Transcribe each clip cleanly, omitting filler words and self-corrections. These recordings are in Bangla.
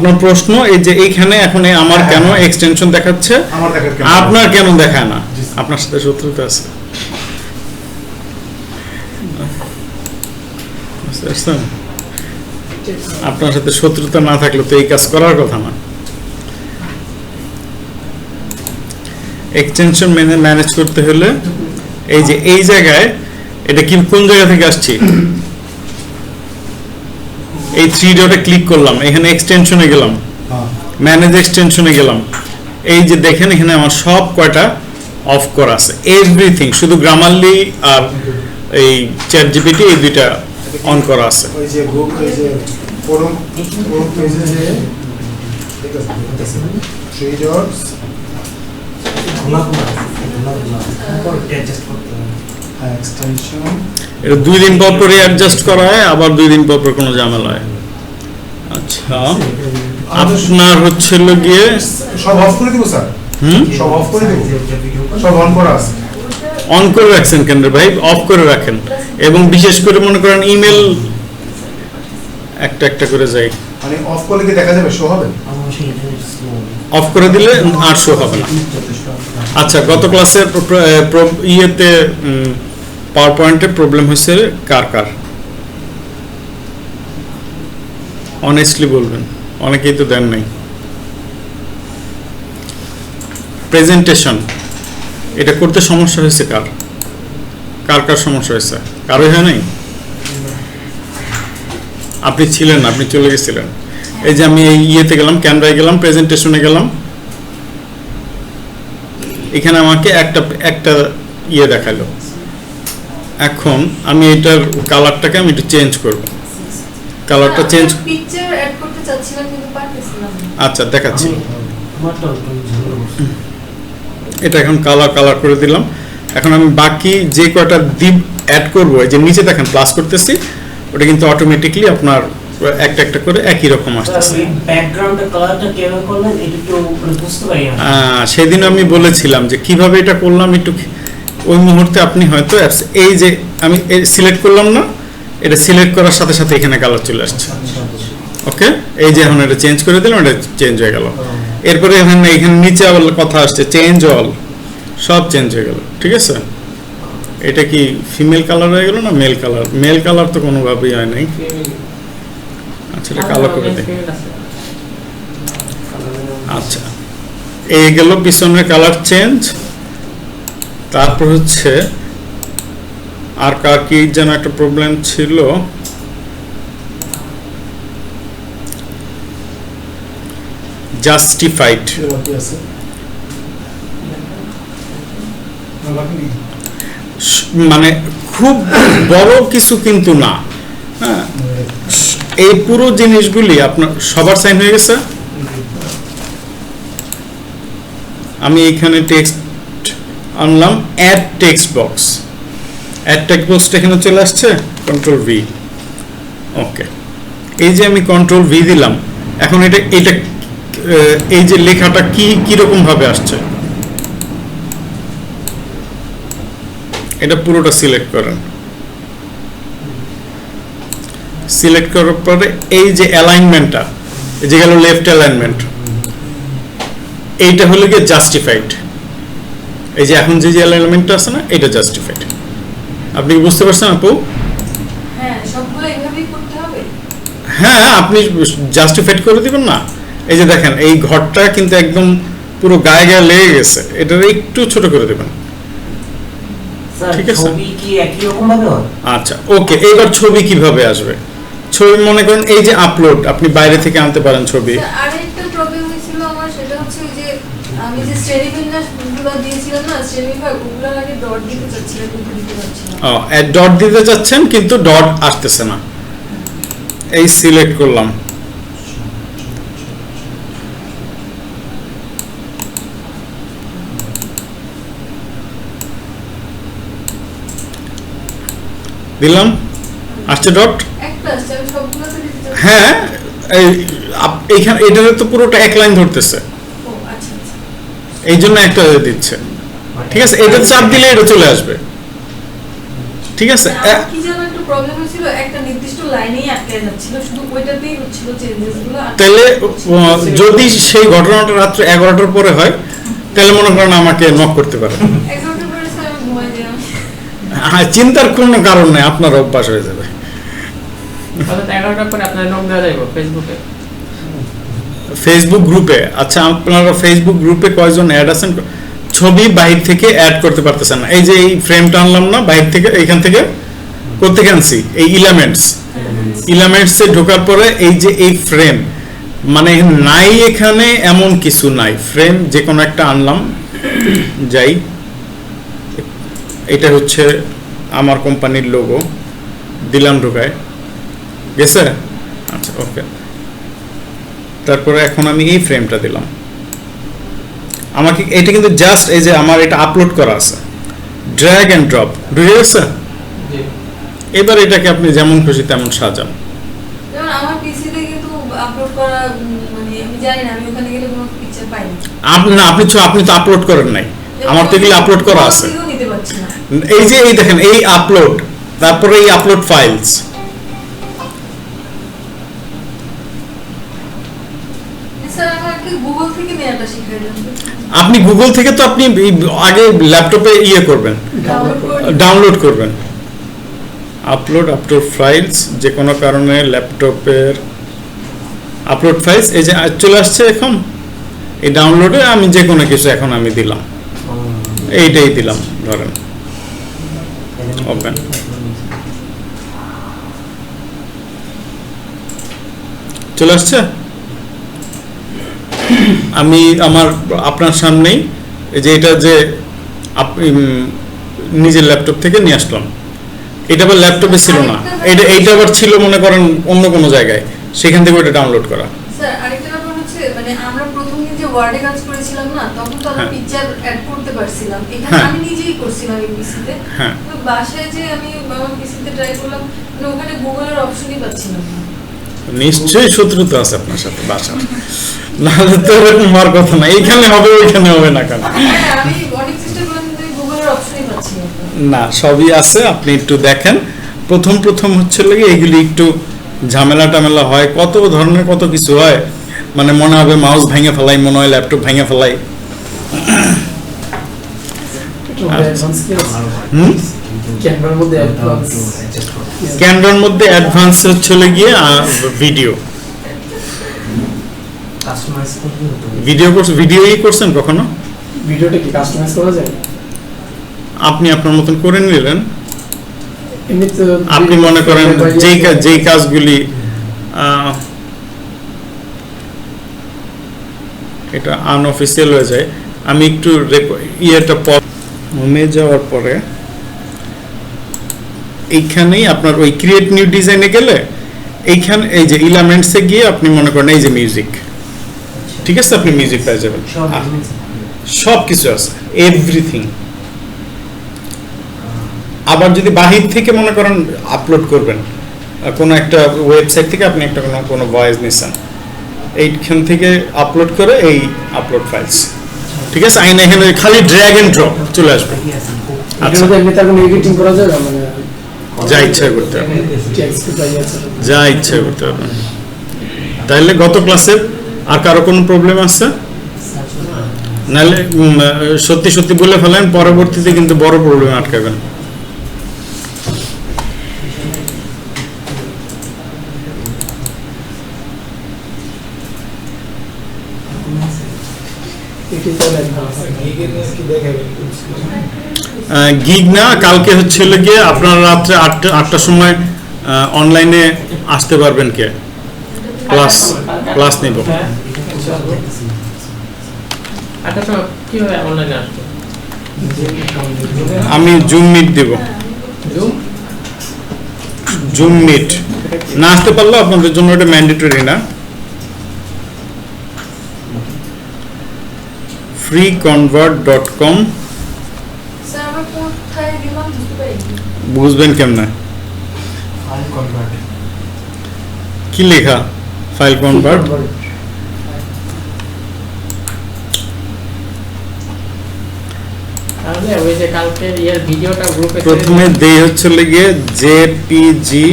আপনার প্রশ্ন এই যে এইখানে এখন আমার কেন এক্সটেনশন দেখাচ্ছে, আপনার কেন দেখায় না? আপনার সাথে শত্রুতা আছে। আপনার সাথে শত্রুতা না থাকলে তো এই কাজ করার কথা না। এক্সটেনশন ম্যানেজ করতে হলে এই যে এই জায়গায়, এটা কি কোন জায়গা থেকে আসছি, এই 3 ডটে ক্লিক করলাম, এখানে এক্সটেনশনে গেলাম, ম্যানেজ এক্সটেনশনে গেলাম, এই যে দেখেন এখানে আমার সব কয়টা অফ করা আছে, এভরিথিং, শুধু গ্রামারলি আর এই চ্যাট জিপিটি এই দুইটা অন করা আছে। ওই যে গ্রুপ, এই যে ফোরাম পেজে যে ঠিক আছে 3 ডটস এক্সটেনশন, এটা 2 দিন পর পরে অ্যাডজাস্ট করা হয়, আবার 2 দিন পর পর কোনো ঝামেলা হয়। আচ্ছা, আপনার হচ্ছিল গিয়ে সব অফ করে দিব স্যার? সব অফ করে দিব, সব অন করা আছে? অন করে রাখছেন কেন ভাই? অফ করে রাখেন, এবং বিশেষ করে মনে করেন ইমেল একটা একটা করে যাই, মানে অফ করলে কি দেখা যাবে, শো হবে? অফ করে দিলে আর শো হবে না। আচ্ছা, গত ক্লাসের ইয়েতে পাওয়ার পয়েন্টে প্রবলেম হয়েছে কার কার? অনেস্টলি বলবেন, অনেকেই তো দেন নাই। প্রেজেন্টেশন এটা করতে সমস্যা হয়েছে কার? কার কার সমস্যা হয়েছে? কারোই হয় নাই? আপনি ছিলেন, আপনি চলে গেছিলেন। এই যে আমি এই ইয়েতে গেলাম, ক্যানভায় গেলাম, প্রেজেন্টেশনে গেলাম, এখানে আমাকে একটা ইয়ে দেখালো। এখন আমি এটার কালারটাকে আমি একটু চেঞ্জ করব, কালারটা চেঞ্জ, পিকচার অ্যাড করতে চাচ্ছিলাম কিন্তু পারতেছিলাম না। আচ্ছা দেখাচ্ছি। এটা এখন কালার করে দিলাম। এখন আমি বাকি যে কয়টা দ্বীপ অ্যাড করব, এই যে নিচে দেখেন প্লাস করতেছি, ওটা কিন্তু অটোমেটিক্যালি আপনার একটা একটা করে একই রকম আসতেছে। ব্যাকগ্রাউন্ডের কালারটা কিভাবে করলেন এটা একটু বুঝতে পারি না। সেদিন আমি বলেছিলাম যে কিভাবে এটা করলাম, একটু ওই মুহূর্তে আপনি হয়তো এই যে আমি সিলেক্ট করলাম না, এটা সিলেক্ট করার সাথে সাথে এখানে কালার চলে আসছে। ওকে, এই যে এখন এটা চেঞ্জ করে দিলাম, এটা চেঞ্জ হয়ে গেল। এরপরে এখানে নিচে আবার কথা আসছে চেঞ্জ অল, সব চেঞ্জ হয়ে গেল। ঠিক আছে, এটা কি ফিমেল কালার হয়ে গেল না মেল কালার? মেল কালার তো কোনোভাবেই হয় নাই। আচ্ছা, এটা কালো করে দিই। আচ্ছা, এই গেল পিছনের কালার চেঞ্জ। তারপর হচ্ছে আর কার কি যেন একটা প্রবলেম ছিল, জাস্টিফাইড, মানে খুব বড় কিছু কিন্তু না। হ্যাঁ, এই পুরো জিনিসগুলি আপনার সবার সাইন হয়ে গেছে। আমি এইখানে টেক্সট আনলাম, add text box, add text বক্সটা এখানে চলে আসছে, কন্ট্রোল ভি। ওকে, এই যে আমি কন্ট্রোল ভি দিলাম, এখন এটা এই যে লেখাটা কিরকম ভাবে আসছে, এটা পুরোটা সিলেক্ট করেন। সিলেক্ট করার পরে এই যে অ্যালাইনমেন্টটা, এই যে গেল লেফট অ্যালাইনমেন্ট, এইটা হলো গিয়ে জাস্টিফাইড। এই যে এখন যে অ্যালাইনমেন্টটা আছে না, এটা জাস্টিফাইড। আপনি কি বুঝতে পারছেন আপু? হ্যাঁ, সবগুলো এইভাবেই করতে হবে। হ্যাঁ, আপনি জাস্টিফাইড করে দিবেন না। এই যে দেখেন এই ঘরটা কিন্তু একদম পুরো গায়ে গায়ে লেগে গেছে, এটা একটু ছোট করে দেবেন। ঠিক আছে, ছবি কি একই রকম ভাবে হয়? আচ্ছা, ওকে, এবার ছবি কিভাবে আসবে? ছবি মনে করেন এই যে আপলোড, আপনি বাইরে থেকে আনতে পারেন ছবি। আরেকটা প্রবলেম হয়েছিল আমার, সেটা হচ্ছে ওই যে আমি যে শ্রেণীবিন্যাসগুলো দিয়েছিলাম না, শ্রেণীভাগ, ওগুলো আগে ডট দিতে চাচ্ছিলাম কিন্তু দিতে পারছিলাম না। ডট দিতে চাচ্ছেন কিন্তু ডট আসতেছে না। এই সিলেক্ট করলাম, দিলাম, আসছে ডট। হ্যাঁ, এইখানে এটাতে তো পুরোটা এক লাইন ধরতেছে, এই জন্য একটা দিচ্ছে। ঠিক আছে, এটা চাপ দিলে এটা চলে আসবে। ঠিক আছে, প্রবলেম হয়েছিল একটা নির্দিষ্ট লাইনেই আটকে যাচ্ছিল, শুধু ওইটাতেই হচ্ছিল চেঞ্জেসগুলো। তাহলে যদি সেই ঘটনাটা রাত্রে 11টার পরে হয় তাহলে মনে করেন আমাকে নক করতে পারেন। 11টার পরে স্যার আমি ঘুমাই যাই। হ্যাঁ, চিন্তার কোনো কারণ নেই, আপনার অভ্যাস হয়ে যাবে। অর্থাৎ 11টার পরে আপনার নক দেওয়া যাবে ফেসবুকে? ফেসবুক গ্রুপে? আচ্ছা, আপনারা ফেসবুক গ্রুপে কয়জন অ্যাড আছেন? ছবি বাহির থেকে অ্যাড করতে পারতেছেন না। এই যে এই ফ্রেমটা আনলাম না বাহির থেকে, এইখান থেকে কোত্থেকে আনছি? এই ইলামেন্টসে ঢোকার পরে এই যে এই ফ্রেম, মানে নাই এখানে এমন কিছু নাই, ফ্রেম যে কোনো একটা আনলাম, যাই, এটা হচ্ছে আমার কোম্পানির লোগো, দিলাম ঢোকায়, গেছে? আচ্ছা, ওকে। তারপরে এখন আমি এই ফ্রেমটা দিলাম, আমাকে এটা কিন্তু জাস্ট এই যে আমার এটা আপলোড করা আছে, ড্র্যাগ অ্যান্ড ড্রপ, ঢুকে গেছে। এবার এটাকে আপনি যেমন খুশি তেমন সাজান। যেমন আমার পিসিতে কিন্তু আপলোড করা, মানে আমি জানি না, আমি ওখানে গেলে কোনো পিকচার পাই না। আপনি তো আপলোড করেন নাই, আমার তো এগুলো আপলোড করা আছে। নিতে পারছি না। এই যে এই দেখেন, এই আপলোড, তারপরে এই আপলোড ফাইলস, স্যার আমাকে গুগল থেকে নেওয়াটা শিখাই দেন। আপনি গুগল থেকে তো আপনি আগে ল্যাপটপে ইয়ে করবেন, ডাউনলোড করবেন, আপলোড ফাইলস, যে কোনো কারণে ল্যাপটপের আপলোড ফাইলস, এই যে চলে আসছে এখন এই ডাউনলোডে, আমি যে কোনো কিছু এখন আমি দিলাম, এইটাই দিলাম ধরেন, ওপেন। চলে আসছে। আমি আপনার সামনেই এই যে এটা যে আপনি নিজের ল্যাপটপ থেকে নিয়ে আসলাম, এটা আবার ল্যাপটপে ছিল না, এইটা আবার ছিল মনে করেন অন্য কোনো জায়গায়, সেখান থেকে ওটা ডাউনলোড করা। স্যার আরেকটা ব্যাপার হচ্ছে, মানে আমরা প্রথম দিন যে ওয়ার্ডে কাজ করেছিলাম না, তখন তো আমরা পিকচার অ্যাড করতে পারছিলাম, এখানে আমি নিজেই করছিলাম এই পিসিতে। তো বাসায় যে আমি আমার পিসিতে ট্রাই করলাম, মানে ওখানে গুগলের অপশনই পাচ্ছিলাম না। নিশ্চয়ই শত্রুতা আছে আপনার সাথে বাসা, নাহলে তো এরকম হওয়ার কথা না, এইখানে হবে ওইখানে হবে না কেন? আমি অনেক চেষ্টা করলাম কিন্তু গুগলের অপশনই পাচ্ছি না, সবই আছে, আপনি একটু দেখেন। প্রথম হচ্ছে লাগে এইগুলি একটু ঝামেলা টামেলা হয়, কত ধরনের কত কিছু হয়, মানে মনে হবে মাউস ভেঙে ফেলাই, মনে হয় ল্যাপটপ ভেঙে ফেলাই। ক্যানভার মধ্যে অ্যাডভান্স হচ্ছে গিয়ে ভিডিও ভিডিওই করছেন কখনো? ভিডিওটা কি কাস্টমাইজ করা যায়? আপনি আপনার মতন করে নিলেন, এমনিতে আপনি মনে করেন যেই কাজগুলি, এটা আনঅফিসিয়াল হয়ে যায়, আমি একটু ইয়েটা হোমে যাওয়ার পরে এইখানেই আপনার ওই ক্রিয়েট নিউ ডিজাইনে গেলে এইখানে এই যে এলিমেন্টসে গিয়ে আপনি মনে করেন এই যে মিউজিক, ঠিক আছে, আপনি মিউজিক পেয়ে যাবেন, সব কিছু আছে, এভরিথিং। আবার যদি বাহির থেকে মনে করেন আপলোড করবেন, কোনো একটা ওয়েবসাইট থেকে আপনি একটা কোনো ভয়েস নিচ্ছেন, এইখান থেকে আপলোড করে এই আপলোড ফাইলস, ঠিক আছে, আইন এখানে খালি ড্র্যাগ এন্ড ড্রপ চলে আসবে। আচ্ছা, এমনিতে কোনো এডিটিং করা যায়, মানে যা ইচ্ছা করতে হবে, যা ইচ্ছা করতে হবে। তাহলে গত ক্লাসে আর কারো কোনো প্রবলেম আছে? নাহলে সত্যি বলে ফেলেন, পরবর্তীতে কিন্তু বড় প্রবলেম আটকাবেন। গিগ না, কালকে হচ্ছে গিয়ে আপনারা রাত্রে 8টার সময় অনলাইনে আসতে পারবেন, কে ক্লাস নিব। আমি জুম মিট দেব, জুম মিট না আসতে পারলে আপনাদের জন্য এটা ম্যান্ডেটরি না। freeconvert.com স্যার আমরা কোথায় দিলাম বুঝতে পারিনি। বুঝবেন কেমনে? কি লেখা? File convert. তাহলে ওই যে কালকে ইয়ের ভিডিওটা গ্রুপে প্রথমে দেই হচ্ছে গিয়ে JPG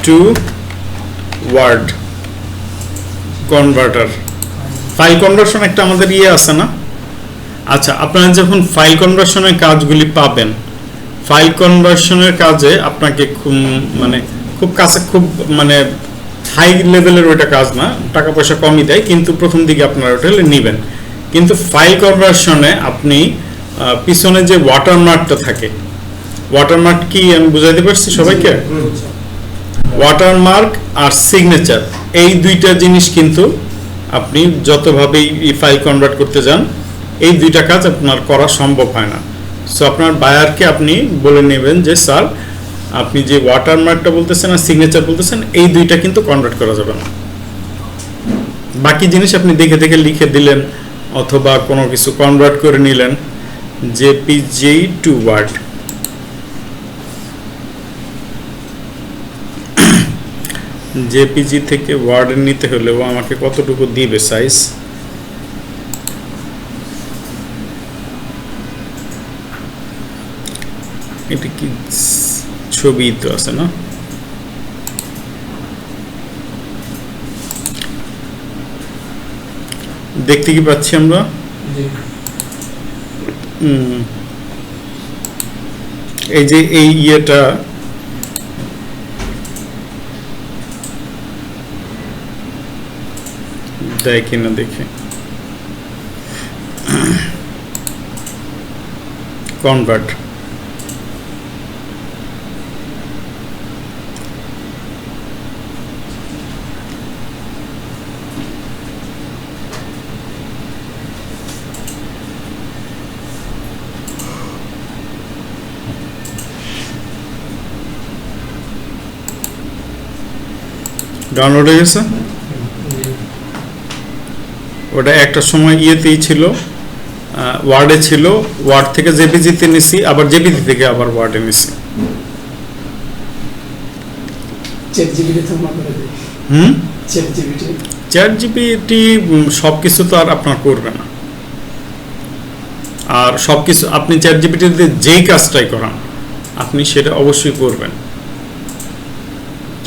to word converter. File conversion একটা আমাদের ইয়ে আছে না? আচ্ছা, আপনারা যখন ফাইল কনভার্সনের কাজগুলি পাবেন, ফাইল কনভার্সনের কাজে আপনাকে খুব কাছে, খুব হাই লেভেলের ওইটা কাজ না, টাকা পয়সা কমই দেয়, কিন্তু প্রথম দিকে আপনারা ওটা নেবেন। কিন্তু ফাইল কনভার্সনে আপনি পিছনে যে ওয়াটারমার্কটা থাকে, ওয়াটারমার্ক কি আমি বুঝাইতে পারছি সবাইকে? ওয়াটারমার্ক আর সিগনেচার, এই দুইটা জিনিস কিন্তু আপনি যতভাবেই ফাইল কনভার্ট করতে যান, এই দুইটা কাজ আপনার করা সম্ভব হয় না। সো আপনার বায়ারকে আপনি বলে নেবেন যে স্যার, আপনি যে ওয়াটারমার্কটা বলতেছেন আর সিগনেচার বলতেছেন, এই দুইটা কিন্তু কনভার্ট করা যাবে না। বাকি জিনিস আপনি দেখে দেখে লিখে দিলেন অথবা কোনো কিছু কনভার্ট করে নিলেন। জেপিজি টু ওয়ার্ড, জেপিজি থেকে ওয়ার্ডে নিতে হলেও আমাকে কতটুকু দিবে সাইজ? এটা কি ছবি তো আছে না? দেখতে কি পাচ্ছি আমরা? এই যে এই ইয়েটা দেয় কিনা দেখে, কনভার্ট, ডাউনলোড হয়ে গেছে। ওটা একটা সময় ইয়েতেই ছিল, ওয়ার্ডে ছিল, ওয়ার্ড থেকে জেপিজিতে নিছি, আবার জেপিজি থেকে আবার ওয়ার্ডে নিছি। চ্যাট জিপিটি সব কিছু তো আর আপনার করবে না, আর সব কিছু আপনি চ্যাট জিপিটিতে যেই কাজটাই করান আপনি সেটা অবশ্যই করবেন,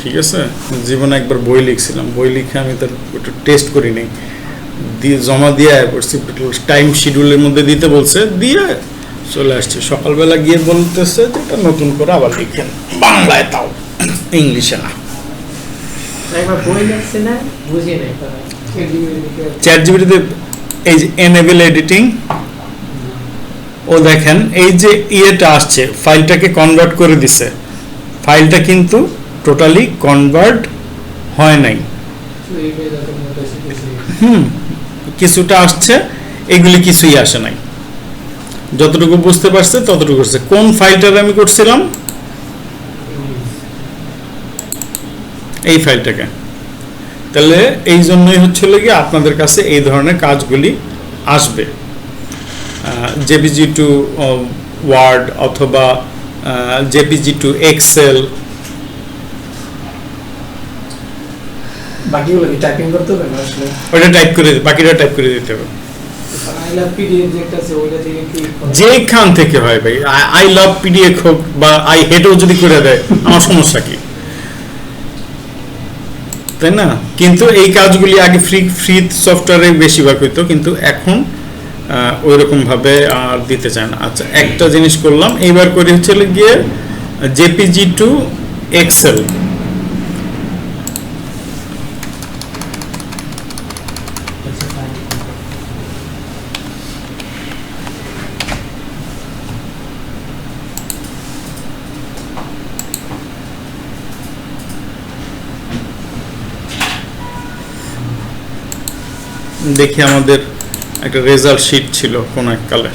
ঠিক আছে? জীবনে একবার বই লিখছিলাম, বই লিখে আমি তার ওটা টেস্ট করি নাই, দিয়ে জমা দিয়ে পড়ছি, টাইম শিডিউলের মধ্যে দিতে বলছে, দিয়ে চলে আসছে। সকালবেলা গিয়ে বলতেছে যে এটা নতুন করে আবার লিখেন, বাংলায় তাও, ইংলিশে না। একবার বই লিখছে না, বুঝিয়ে নেই চ্যাট জিপিটিতে এই যে এনেবল এডিটিং, ও দেখেন এই যে ইয়েটা আসছে, ফাইলটাকে কনভার্ট করে দিছে, ফাইলটা কিন্তু টোটালি কনভার্ট হয় নাই, কিছুটা আসছে, এগুলি কিছুই আসে নাই। যতটুকু বুঝতে পারছে ততটুকু করছে। কোন ফাইলটা আমি করছিলাম? এই ফাইলটাকে। তাহলে এই জন্যই হচ্ছিল কি আপনাদের কাছে এই ধরনের কাজগুলি আসবে, জেপিজি টু ওয়ার্ড অথবা জেপিজি টু এক্সেল। বাকিগুলো কি টাইপিং করতে হবে না আসলে? ওটা টাইপ করে, বাকিটা টাইপ করে দিতে হবে। আই লাভ পিডিএফ যেটা আছে ওইটা থেকে কি যেখান থেকে হয় ভাই, আই লাভ পিডিএফ হোক বা আই হেটও যদি করে দেয়, আমার সমস্যা কি, তাই না? কিন্তু এই কাজগুলি আগে ফ্রি সফটওয়্যারে বেশিরভাগ হইতো, কিন্তু এখন ওইরকম ভাবে আর দিতে চায় না। আচ্ছা, একটা জিনিস করলাম, এইবার করি হচ্ছে গিয়ে জেপিজি টু এক্সেল। দেখি আমাদের একটা রেজাল্ট শিট ছিল কোন এক কালে,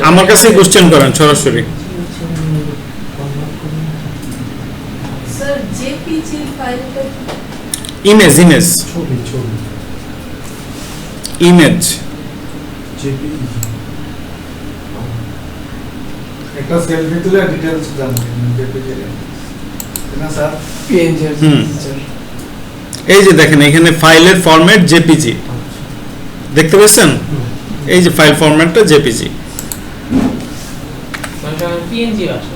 আমার কাছে কোশ্চেন করেন সরাসরি। স্যার জেপিজি ফাইলটা ইমেজ, ইমেজ, ছবি ছবি ইমেজ, জেপিজি একটা সেলফি তুলে ডিটেইলস জানতে জেপিজি না স্যার পিএনজি হুম। এই যে দেখেন এখানে ফাইলের ফরম্যাট জেপিজি দেখতে পাচ্ছেন, এই যে ফাইল ফরম্যাটটা জেপিজি। মানে পিএনজি আসে।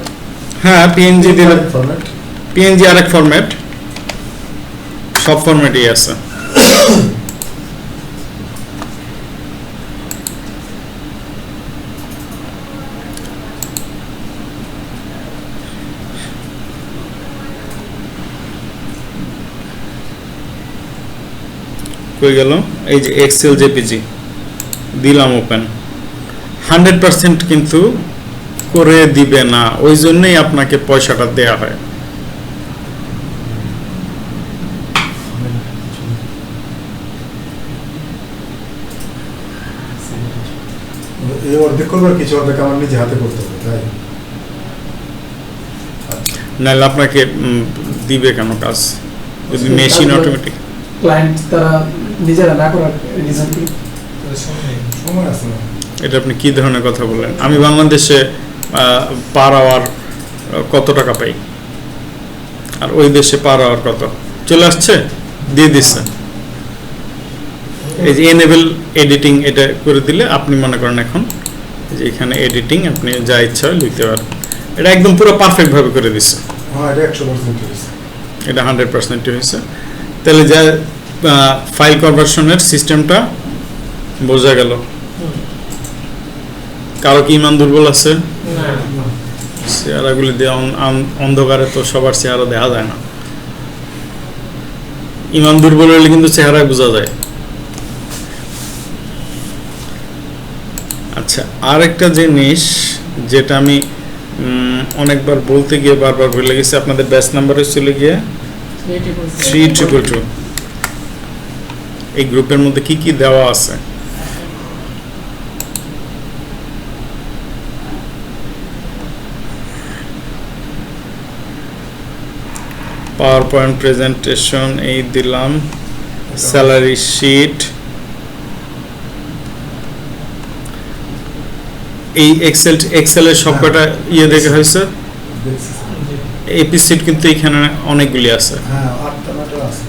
হ্যাঁ পিএনজি দিলে ফরম্যাট পিএনজি আরেক ফরম্যাট, সব ফরম্যাটই আছে। কই গেল, এই যে এক্সেল জেপিজি দিলাম ওপেন। 100% কিন্তু করে দিবে না, ওই জন্যই আপনাকে পয়সাটা দেয়া হয়। এই অর্ধেক করবার কিছু অর্ধেক আমার নিজে হাতে করতে হবে, তাই নাহলে আপনাকে দিবে কেন কাজ, যদি মেশিন অটোমেটিক। ক্লায়েন্ট তারা নিজেরা না করার রিজন কি? সময় আছে না। এটা আপনি কি ধরনের কথা বললেন? আমি বাংলাদেশে পার আওয়ার কত টাকা পাই, আর ওই দেশে পার আওয়ার কত চলে আসছে, দিয়ে দিচ্ছে। এই যে এনেবল এডিটিং এটা করে দিলে আপনি মনে করেন এখন যে এখানে এডিটিং আপনি যা ইচ্ছা হয় লিখতে পারেন। এটা একদম পুরো পারফেক্ট ভাবে করে দিচ্ছে, হ্যাঁ এটা 100% হয়েছে। এটা 100% হয়েছে। তাহলে যা ফাইল কনভার্সনের সিস্টেমটা বোঝা গেল। কারো কি ইমান দুর্বল আছে? না চেহারাগুলি দিয়ে অন্ধকারে তো সবার চেহারা দেখা যায় না। ইমান দুর্বল হলে কিন্তু চেহারা বোঝা যায়। আচ্ছা, আর একটা জিনিস যেটা আমি অনেকবার বলতে গিয়ে বারবার ভুলে গেছি, আপনাদের ব্যাচ নাম্বার চলে গিয়ে 3222। এই গ্রুপের মধ্যে কি কি দেওয়া আছে? পাওয়ার পয়েন্ট প্রেজেন্টেশন এই দিলাম, স্যালারি শিট, এই এক্সেলের সবকটা ইয়ে দেখে হয়েছে। দেখছি স্যার। এপি শিট কিন্তু এখানে অনেকগুলি আছে। হ্যাঁ 8টা 9টা আছে।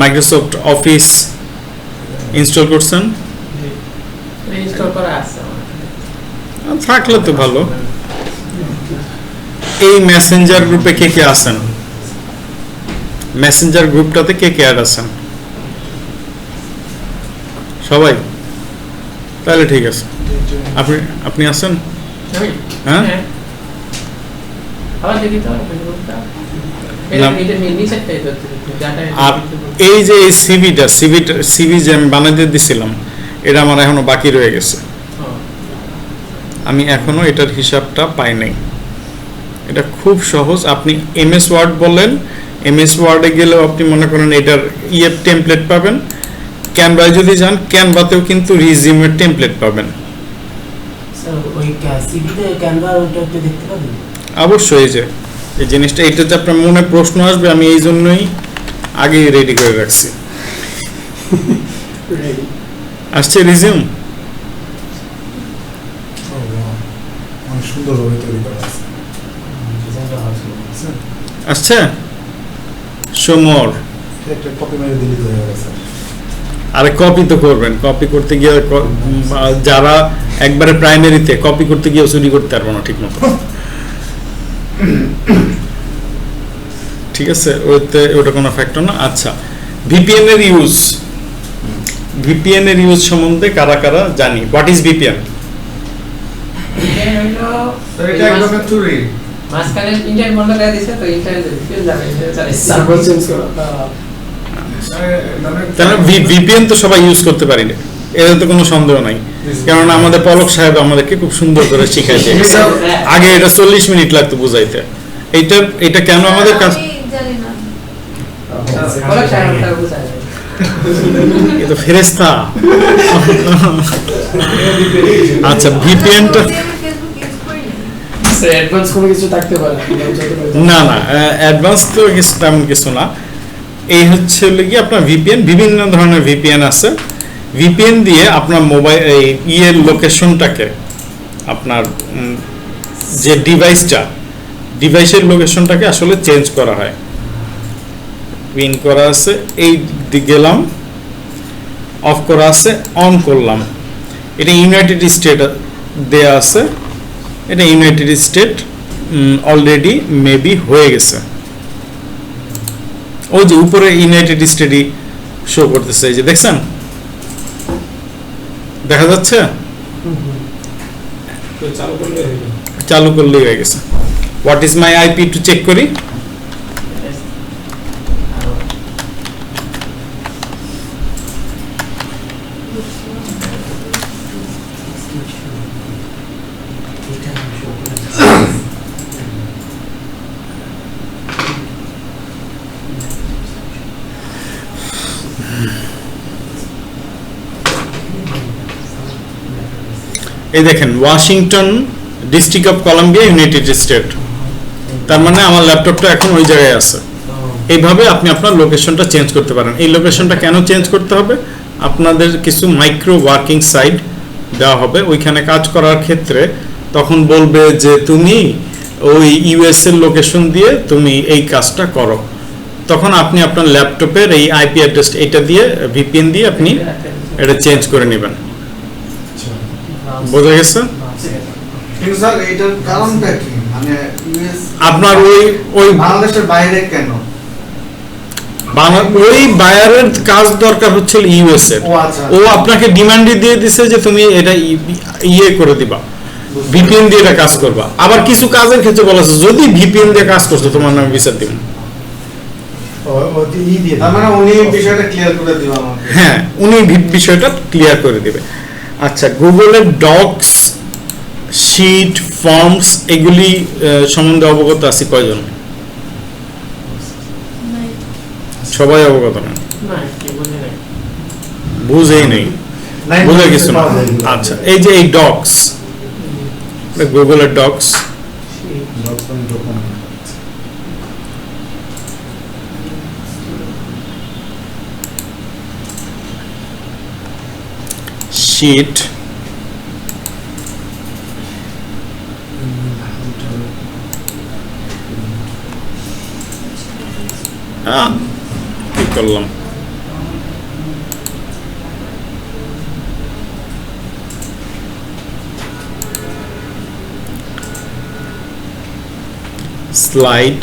মাইক্রোসফট অফিস ইনস্টল করছেন? ইনস্টল করা আছে আমার। থাকলে তো ভালো। এই মেসেঞ্জার গ্রুপে কে কে আছেন? মেসেঞ্জার গ্রুপটাতে কে কে অ্যাড আছেন? সবাই? তাহলে ঠিক আছে। আপনি আপনি আছেন? আমি? হ্যাঁ? আবার দেখি তো ফেসবুকটা। না। এটা নিচেরটাই তো ডাটা। আর এই যে এই সিভি যে আমি বানাতে দিছিলাম, এটা আমার এখনো বাকি রয়ে গেছে। আমি এখনো এটার হিসাবটা পাই নাই। এটা খুব সহজ। আপনি এমএস ওয়ার্ড বললেন, এমএস ওয়ার্ডে গেলেও আপনি মনে করেন এটার টেমপ্লেট পাবেন। ক্যানভায় যদি যান, ক্যানভাতেও কিন্তু রিজিউমের টেমপ্লেট পাবেন। স্যার ওই সিভিতে ক্যানভার ওইটা একটু দেখতে পাবেন? অবশ্যই যে এই জিনিসটা, এটাতে আপনার মনে প্রশ্ন আসবে, আমি এই জন্যই আগে রেডি করে রাখছি। আসছে রিজিউম? ও, বাহ। অনেক সুন্দরভাবে তৈরি করা আছে। বুঝছেন? আসছে সমর। এটা একটা কপি মেরে দিলে তো হয়ে গেছে স্যার। আরে কপি তো করবেন, কপি করতে গিয়ে যারা একবারে প্রাইমারিতে কপি করতে গিয়ে চুরি করতে পারবো না ঠিক মতো। ঠিক আছে, ওটা কোনো ফ্যাক্টর না। আচ্ছা, ভিপিএন এর ইউজ সম্বন্ধে কারা কারা জানি? What is VPN? এটা একদম চুরি। মাঝখানে ইন্টারনেট বন্ধ করে দিয়েছে তো ইন্টারনেট যাবে সার্ভার চেঞ্জ করা। তাহলে ভিপিএন তো সবাই ইউজ করতে পারি না, এর তো কোনো সন্দেহ নাই। কারণ আমাদের পলক সাহেব আমাদেরকে খুব সুন্দর করে শিখাইছে। আগে এটা 40 মিনিট লাগতো বুঝাইতে। এটা কেন আমাদের কাছে, আমি জানি না। বলা চাই না বুঝায়। এ তো ফেরেশতা। আচ্ছা, ভিপিএনটা আমি ফেসবুক ইউজ করি না। স্যার অ্যাডভান্স কোনো কিছু থাকতে পারে না অ্যাডভান্স তো কিছু তেমন কিছু না। এই হচ্ছে কি আপনার ভিপিএন, বিভিন্ন ধরনের ভিপিএন আছে। ভিপিএন দিয়ে আপনার মোবাইল এই লোকেশনটাকে আপনার যে ডিভাইসের লোকেশনটাকে আসলে চেঞ্জ করা হয়। পিন করা আছে, এই দিকে গেলাম, অফ করা আছে, অন করলাম। এটা ইউনাইটেড স্টেট দেয়া আছে, এটা ইউনাইটেড স্টেট অলরেডি মেবি হয়ে গেছে। ওই যে উপরে ইউনাইটেড স্টেটই শো করতেছে, এই যে দেখছেন, দেখা যাচ্ছে, চালু করলেই হয়ে গেছে। হোয়াট ইজ মাই আইপি একটু চেক করি। এই দেখেন, Washington district of Colombia, United state. তার মানে আমার ল্যাপটপটা এখন ওই জায়গায় আছে। এইভাবে আপনি আপনার লোকেশনটা চেঞ্জ করতে পারেন। এই লোকেশনটা কেন চেঞ্জ করতে হবে? আপনাদের কিছু মাইক্রো ওয়ার্কিং সাইট দেওয়া হবে, ওইখানে কাজ করার ক্ষেত্রে তখন বলবে যে তুমি ওই ইউএস এর লোকেশন দিয়ে তুমি এই কাজটা করো। তখন আপনি আপনার ল্যাপটপের এই আইপি অ্যাড্রেস এটা দিয়ে ভিপিএন দিয়ে আপনি এটা চেঞ্জ করে নেবেন। বোঝা গেছে? কিন্তু স্যার এটার কারণটা কি, মানে ইউএস আপনার ওই বাংলাদেশের বাইরে কেন? ওই বায়ারের কাজ দরকার হচ্ছে ইউএস এর। ও আচ্ছা। ও আপনাকে ডিমান্ডই দিয়ে দিছে যে তুমি এটা ইয়ে করে দিবা, ভিপিএন দিয়ে এটা কাজ করবা। আবার কিছু কাজের ক্ষেত্রে বলা আছে যদি ভিপিএন দিয়ে কাজ করছো তোমার নামে ভিসা দিব। তার মানে উনি বিষয়টা ক্লিয়ার করে দিবেন আমাকে। হ্যাঁ, উনি বিষয়টা ক্লিয়ার করে দিবে। আচ্ছা, গুগলের ডকস, শিট, ফর্মস এগুলি সম্বন্ধে অবগত আছে কয়জন? সবাই অবগত না, বুঝেই নেই, বুঝে কিছু না। আচ্ছা, এই যে এই ডকস, গুগলের ডকস, শিট, কি করলাম, স্লাইড,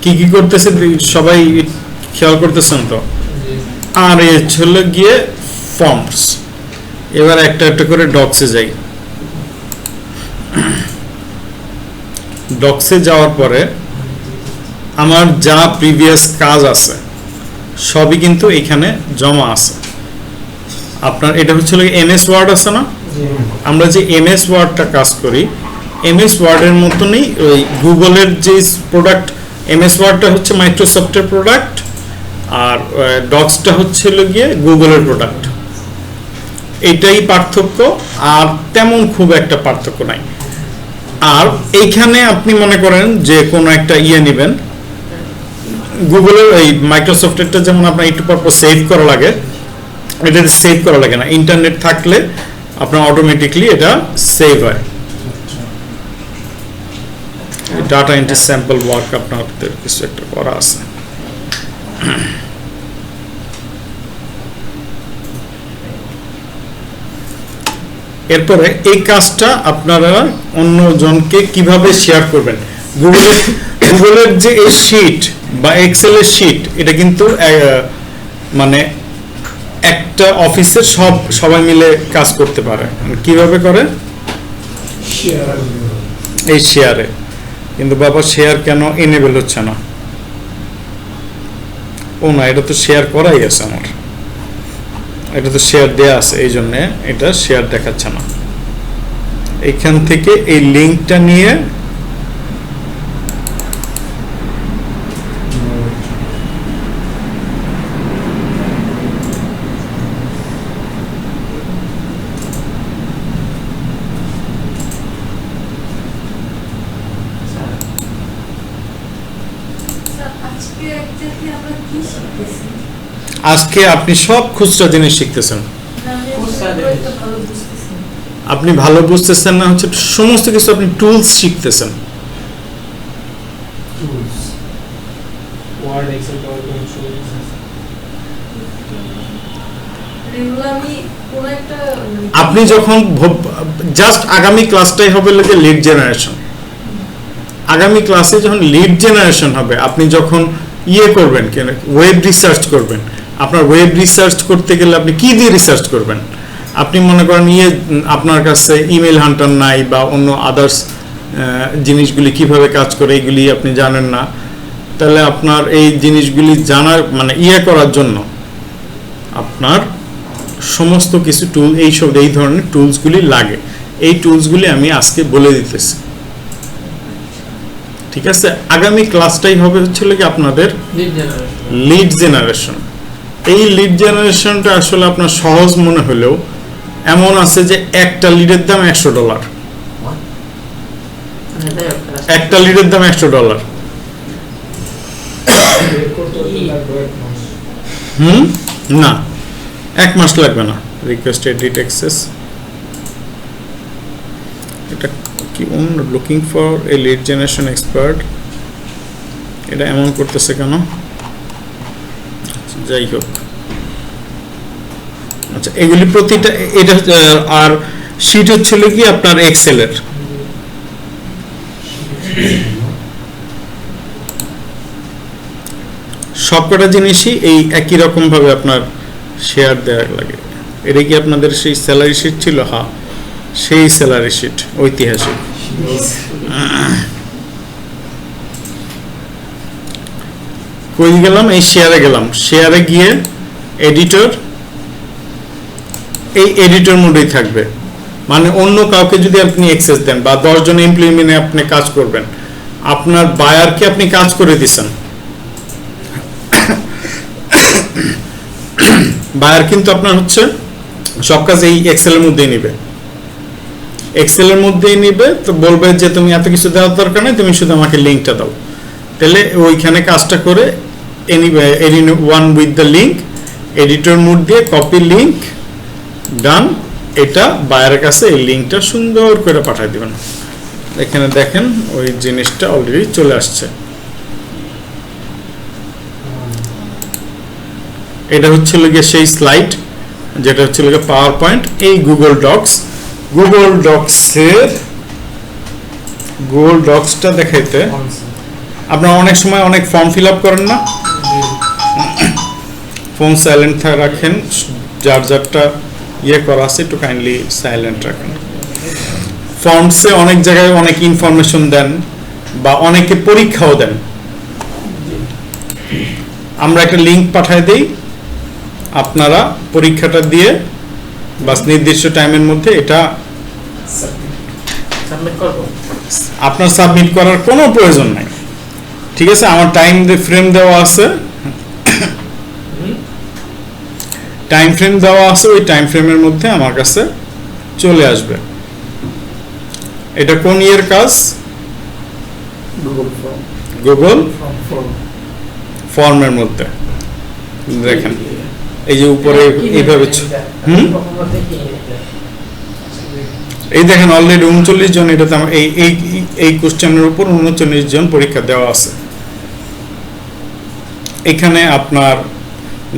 কি কি করতেছে সবাই খেয়াল করতেছেন তো? আর এ হলো গিয়ে ফর্মস। এবার একটা একটা করে ডকসে যাই। ডকসে যাওয়ার পরে আমার যা প্রিভিয়াস কাজ আছে সবই কিন্তু এখানে জমা আছে। আপনার এটা হচ্ছে এমএস ওয়ার্ড আছে না, আমরা যে এমএস ওয়ার্ডটা কাজ করি, এমএস ওয়ার্ডের মতনই ওই গুগলের যে প্রোডাক্ট, এমএস ওয়ার্ডটা হচ্ছে মাইক্রোসফটের প্রোডাক্ট, আর ডকসটা হচ্ছে গিয়ে গুগলের প্রোডাক্ট। এটাই পার্থক্য, আর তেমন খুব একটা পার্থক্য নাই। আর এইখানে আপনি মনে করেন যে কোনো একটা ইয়ে নেবেন, গুগলের এই মাইক্রোসফটেরটা যেমন আপনার একটু পর সেভ করা লাগে, এটা সেভ করা লাগে না, ইন্টারনেট থাকলে আপনার অটোমেটিকলি এটা সেভ হয়। ডাটা এন্ট্রি স্যাম্পল ওয়ার্ক আপনাদের কিছু একটা করা আছে। এরপরে এই কাজটা আপনারা অন্যজনকে কিভাবে শেয়ার করবেন। গুগলের যে এই শিট বা এক্সেলের শিট, এটা কিন্তু মানে একটা অফিসের সবাই মিলে কাজ করতে পারে। কিভাবে করে? এই শেয়ারে। কিন্তু বাবা শেয়ার কেন এনেবল হচ্ছে না? ও না, এটা তো শেয়ার করাই আছে আমার, এটা তো শেয়ার দেয়া আছে, এই জন্য এটা শেয়ার দেখাচ্ছে না। এখান থেকে এই লিঙ্কটা নিয়ে আজকে আপনি সব খুচরা জিনিস শিখতেছেন, না, আমি খুব আসলে সাদা খুব একটা ভালো বুঝতেছি না। আপনি ভালো বুঝতেছেন না, হচ্ছে সমস্ত কিছু আপনি টুলস শিখতেছেন। Tools Word Excel PowerPoint tools এগুলো আমি কোনো একটা আপনি যখন জাস্ট আগামী ক্লাসটাই হবে লাগে লিড জেনারেশন। আগামী ক্লাসে যখন লিড জেনারেশন হবে, আপনি যখন করবেন ওয়েব রিসার্চ করবেন, আপনার ওয়েব রিসার্চ করতে গেলে আপনি কি দিয়ে রিসার্চ করবেন? আপনি মনে করেন আপনার কাছে ইমেল হান্টার নাই বা অন্য আদার্স জিনিসগুলি কিভাবে কাজ করে এগুলি আপনি জানেন না, তাহলে আপনার এই জিনিসগুলি জানার মানে করার জন্য আপনার সমস্ত কিছু টুল এই ধরনের টুলসগুলি লাগে। এই টুলসগুলি আমি আজকে বলে দিতেছি, ঠিক আছে? আগামী ক্লাসটাই হবে হচ্ছে কি আপনাদের লিড জেনারেশন। Lead generation. এই লিড জেনারেশনটা আসলে আপনার সহজ মনে হলেও এমন আছে যে একটা লিডের দাম $100, একটা লিডের দাম $100। করতে লাগবে 1 মাস। না, 1 মাস লাগবে না। রিকোয়েস্ট এডিট অ্যাক্সেস, এটা কি looking for a lead generation expert, এটা এমন করতেছে কেন? যাই হোক, আচ্ছা এগুলি প্রতিটা এটা আর শীট হচ্ছিল কি আপনার এক্সেলের। সবকটা জিনিসই এই একই রকম ভাবে আপনার শেয়ার দেওয়া লাগে। এটা কি আপনাদের সেই স্যালারি শিট ছিল? হ্যাঁ, সেই স্যালারি শিট ঐতিহাসিক। কই গেলাম? এই শেয়ারে গেলাম। শেয়ারে গিয়ে এডিটর, এই এডিটর মোডেই থাকবে। মানে অন্য কাউকে যদি আপনি অ্যাক্সেস দেন বা 10 জন এমপ্লয়ি নিয়ে আপনি কাজ করবেন, আপনার বায়ারকে আপনি কাজ করে দিচ্ছেন, বায়ার কিন্তু আপনার হচ্ছে সব কাজ এই এক্সেলের মধ্যেই নিবে, এক্সেলের মধ্যেই নিবে। তো বলবে যে তুমি এত কিছু দেওয়ার দরকার নেই, তুমি শুধু আমাকে লিঙ্কটা দাও। তাহলে ওইখানে কাজটা করে one with the link, editor mode দিয়ে কপি লিঙ্ক ডান, এটা বায়ারের কাছে এই লিঙ্কটা সুন্দর করে পাঠিয়ে দিবেন। এখানে দেখেন ওই জিনিসটা অলরেডি চলে আসছে। এটা হচ্ছিল গিয়ে সেই স্লাইড যেটা হচ্ছিল গিয়ে পাওয়ার পয়েন্ট। এই গুগল ডক্সটা দেখাইতে আপনারা অনেক সময় অনেক ফর্ম ফিল আপ করেন না, ফোন সাইলেন্ট রাখেন, যার যারটা করা আছে একটু কাইন্ডলি সাইলেন্ট রাখেন। ফর্মসে অনেক জায়গায় অনেক ইনফরমেশন দেন বা অনেকে পরীক্ষাও দেন। আমরা একটা লিঙ্ক পাঠাই দেই, আপনারা পরীক্ষাটা দিয়ে বাস নির্দিষ্ট টাইমের মধ্যে এটা সাবমিট করব। আপনার সাবমিট করার কোনো প্রয়োজন নাই, ঠিক আছে? আমার টাইম ফ্রেম দেওয়া আছে, ওই টাইম ফ্রেমের মধ্যে আমার কাছে চলে আসবে। এটা কোন ইয়ের কাজ? গুগল ফর্মের মধ্যে দেখেন এই যে উপরে এইভাবে এই দেখেন অলরেডি 39 জন, এটাতে এই কোশ্চেনের উপর 39 জন পরীক্ষা দেওয়া আছে। এখানে আপনার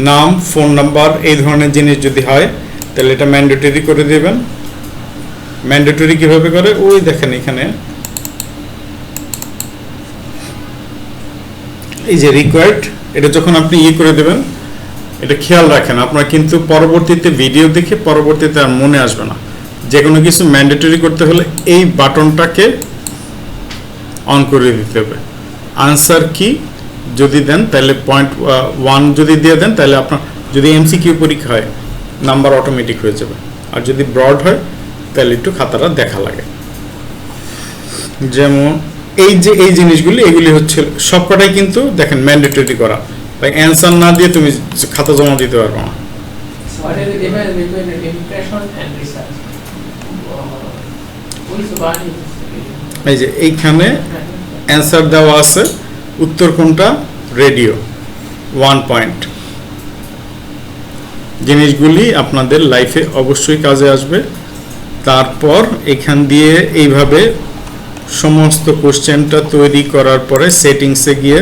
নাম, ফোন নাম্বার, এই ধরনের জিনিস যদি হয় তাহলে এটা ম্যান্ডেটরি করে দেবেন। ম্যান্ডেটরি কিভাবে করে? ওই দেখেন এখানে এই যে রিকোয়ার্ড, এটা যখন আপনি করে দেবেন, এটা খেয়াল রাখেন আপনার কিন্তু পরবর্তীতে ভিডিও দেখে পরবর্তীতে আর মনে আসবে না। যে কোনো কিছু ম্যান্ডেটরি করতে হলে এই বাটনটাকে অন করে দিতে হবে। আনসার কি যদি দেন তাহলে 0.1 যদি দিয়ে দেন তাহলে আপনার যদি এমসিকিউ পরীক্ষা হয় নাম্বার অটোমেটিক হয়ে যাবে, আর যদি ব্রড হয় তাহলে একটু খাতাটা দেখা লাগে। যেমন এই জিনিসগুলি এগুলি হচ্ছে সবকটাই কিন্তু দেখেন ম্যান্ডেটরি করা, তাই অ্যান্সার না দিয়ে তুমি খাতা জমা দিতে পারবে না। What is the difference between impression and research? এই যে এইখানে অ্যান্সার দেওয়া আছে, উত্তর কোনটা? Radio 1 point. জিনিসগুলি আপনাদের লাইফে অবশ্যই কাজে আসবে। তারপর এখান দিয়ে এইভাবে সমস্ত কোশ্চেনটা তৈরি করার পরে সেটিংসে গিয়ে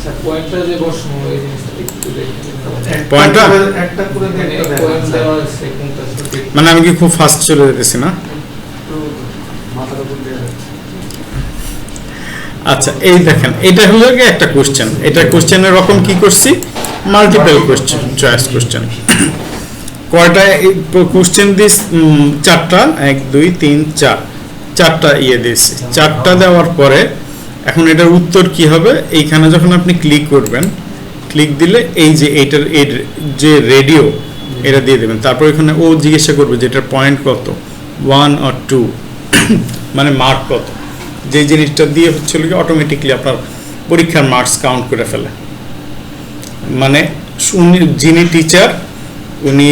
স্যার পয়েন্টটা যে বসানো এই জিনিসটা একটু দেখেন পয়েন্টটা একটা করে মানে একটা পয়েন্ট দেওয়া দেওয়া আছে কোনটা সঠিক মানে আমি কি খুব ফাস্ট চলে যেতেছি না? একটু মাথার উপর দিয়ে রাখেন। আচ্ছা এই দেখেন এটা হলো গিয়ে একটা কোশ্চেন। এটা কোশ্চেনের রকম কি করছি, মাল্টিপল কোশ্চেন, চয়েস কোশ্চেন। কয়টা কোশ্চেন দিস, চারটা, 1 2 3 4, চারটা দিয়েছি। চারটা দেওয়ার পরে এখন এটার উত্তর কি হবে, এইখানে যখন আপনি ক্লিক করবেন, ক্লিক দিলে এই যে এইটার এর যে রেডিও এটা দিয়ে দেবেন। তারপর এখানে ও জিজ্ঞাসা করবে যে এটার পয়েন্ট কত, 1 or 2 মানে মার্ক কত। যে জিনিসটা দিয়ে হচ্ছিল কি অটোমেটিকলি আপনার পরীক্ষার মার্কস কাউন্ট করে ফেলে। মানে যিনি টিচার উনি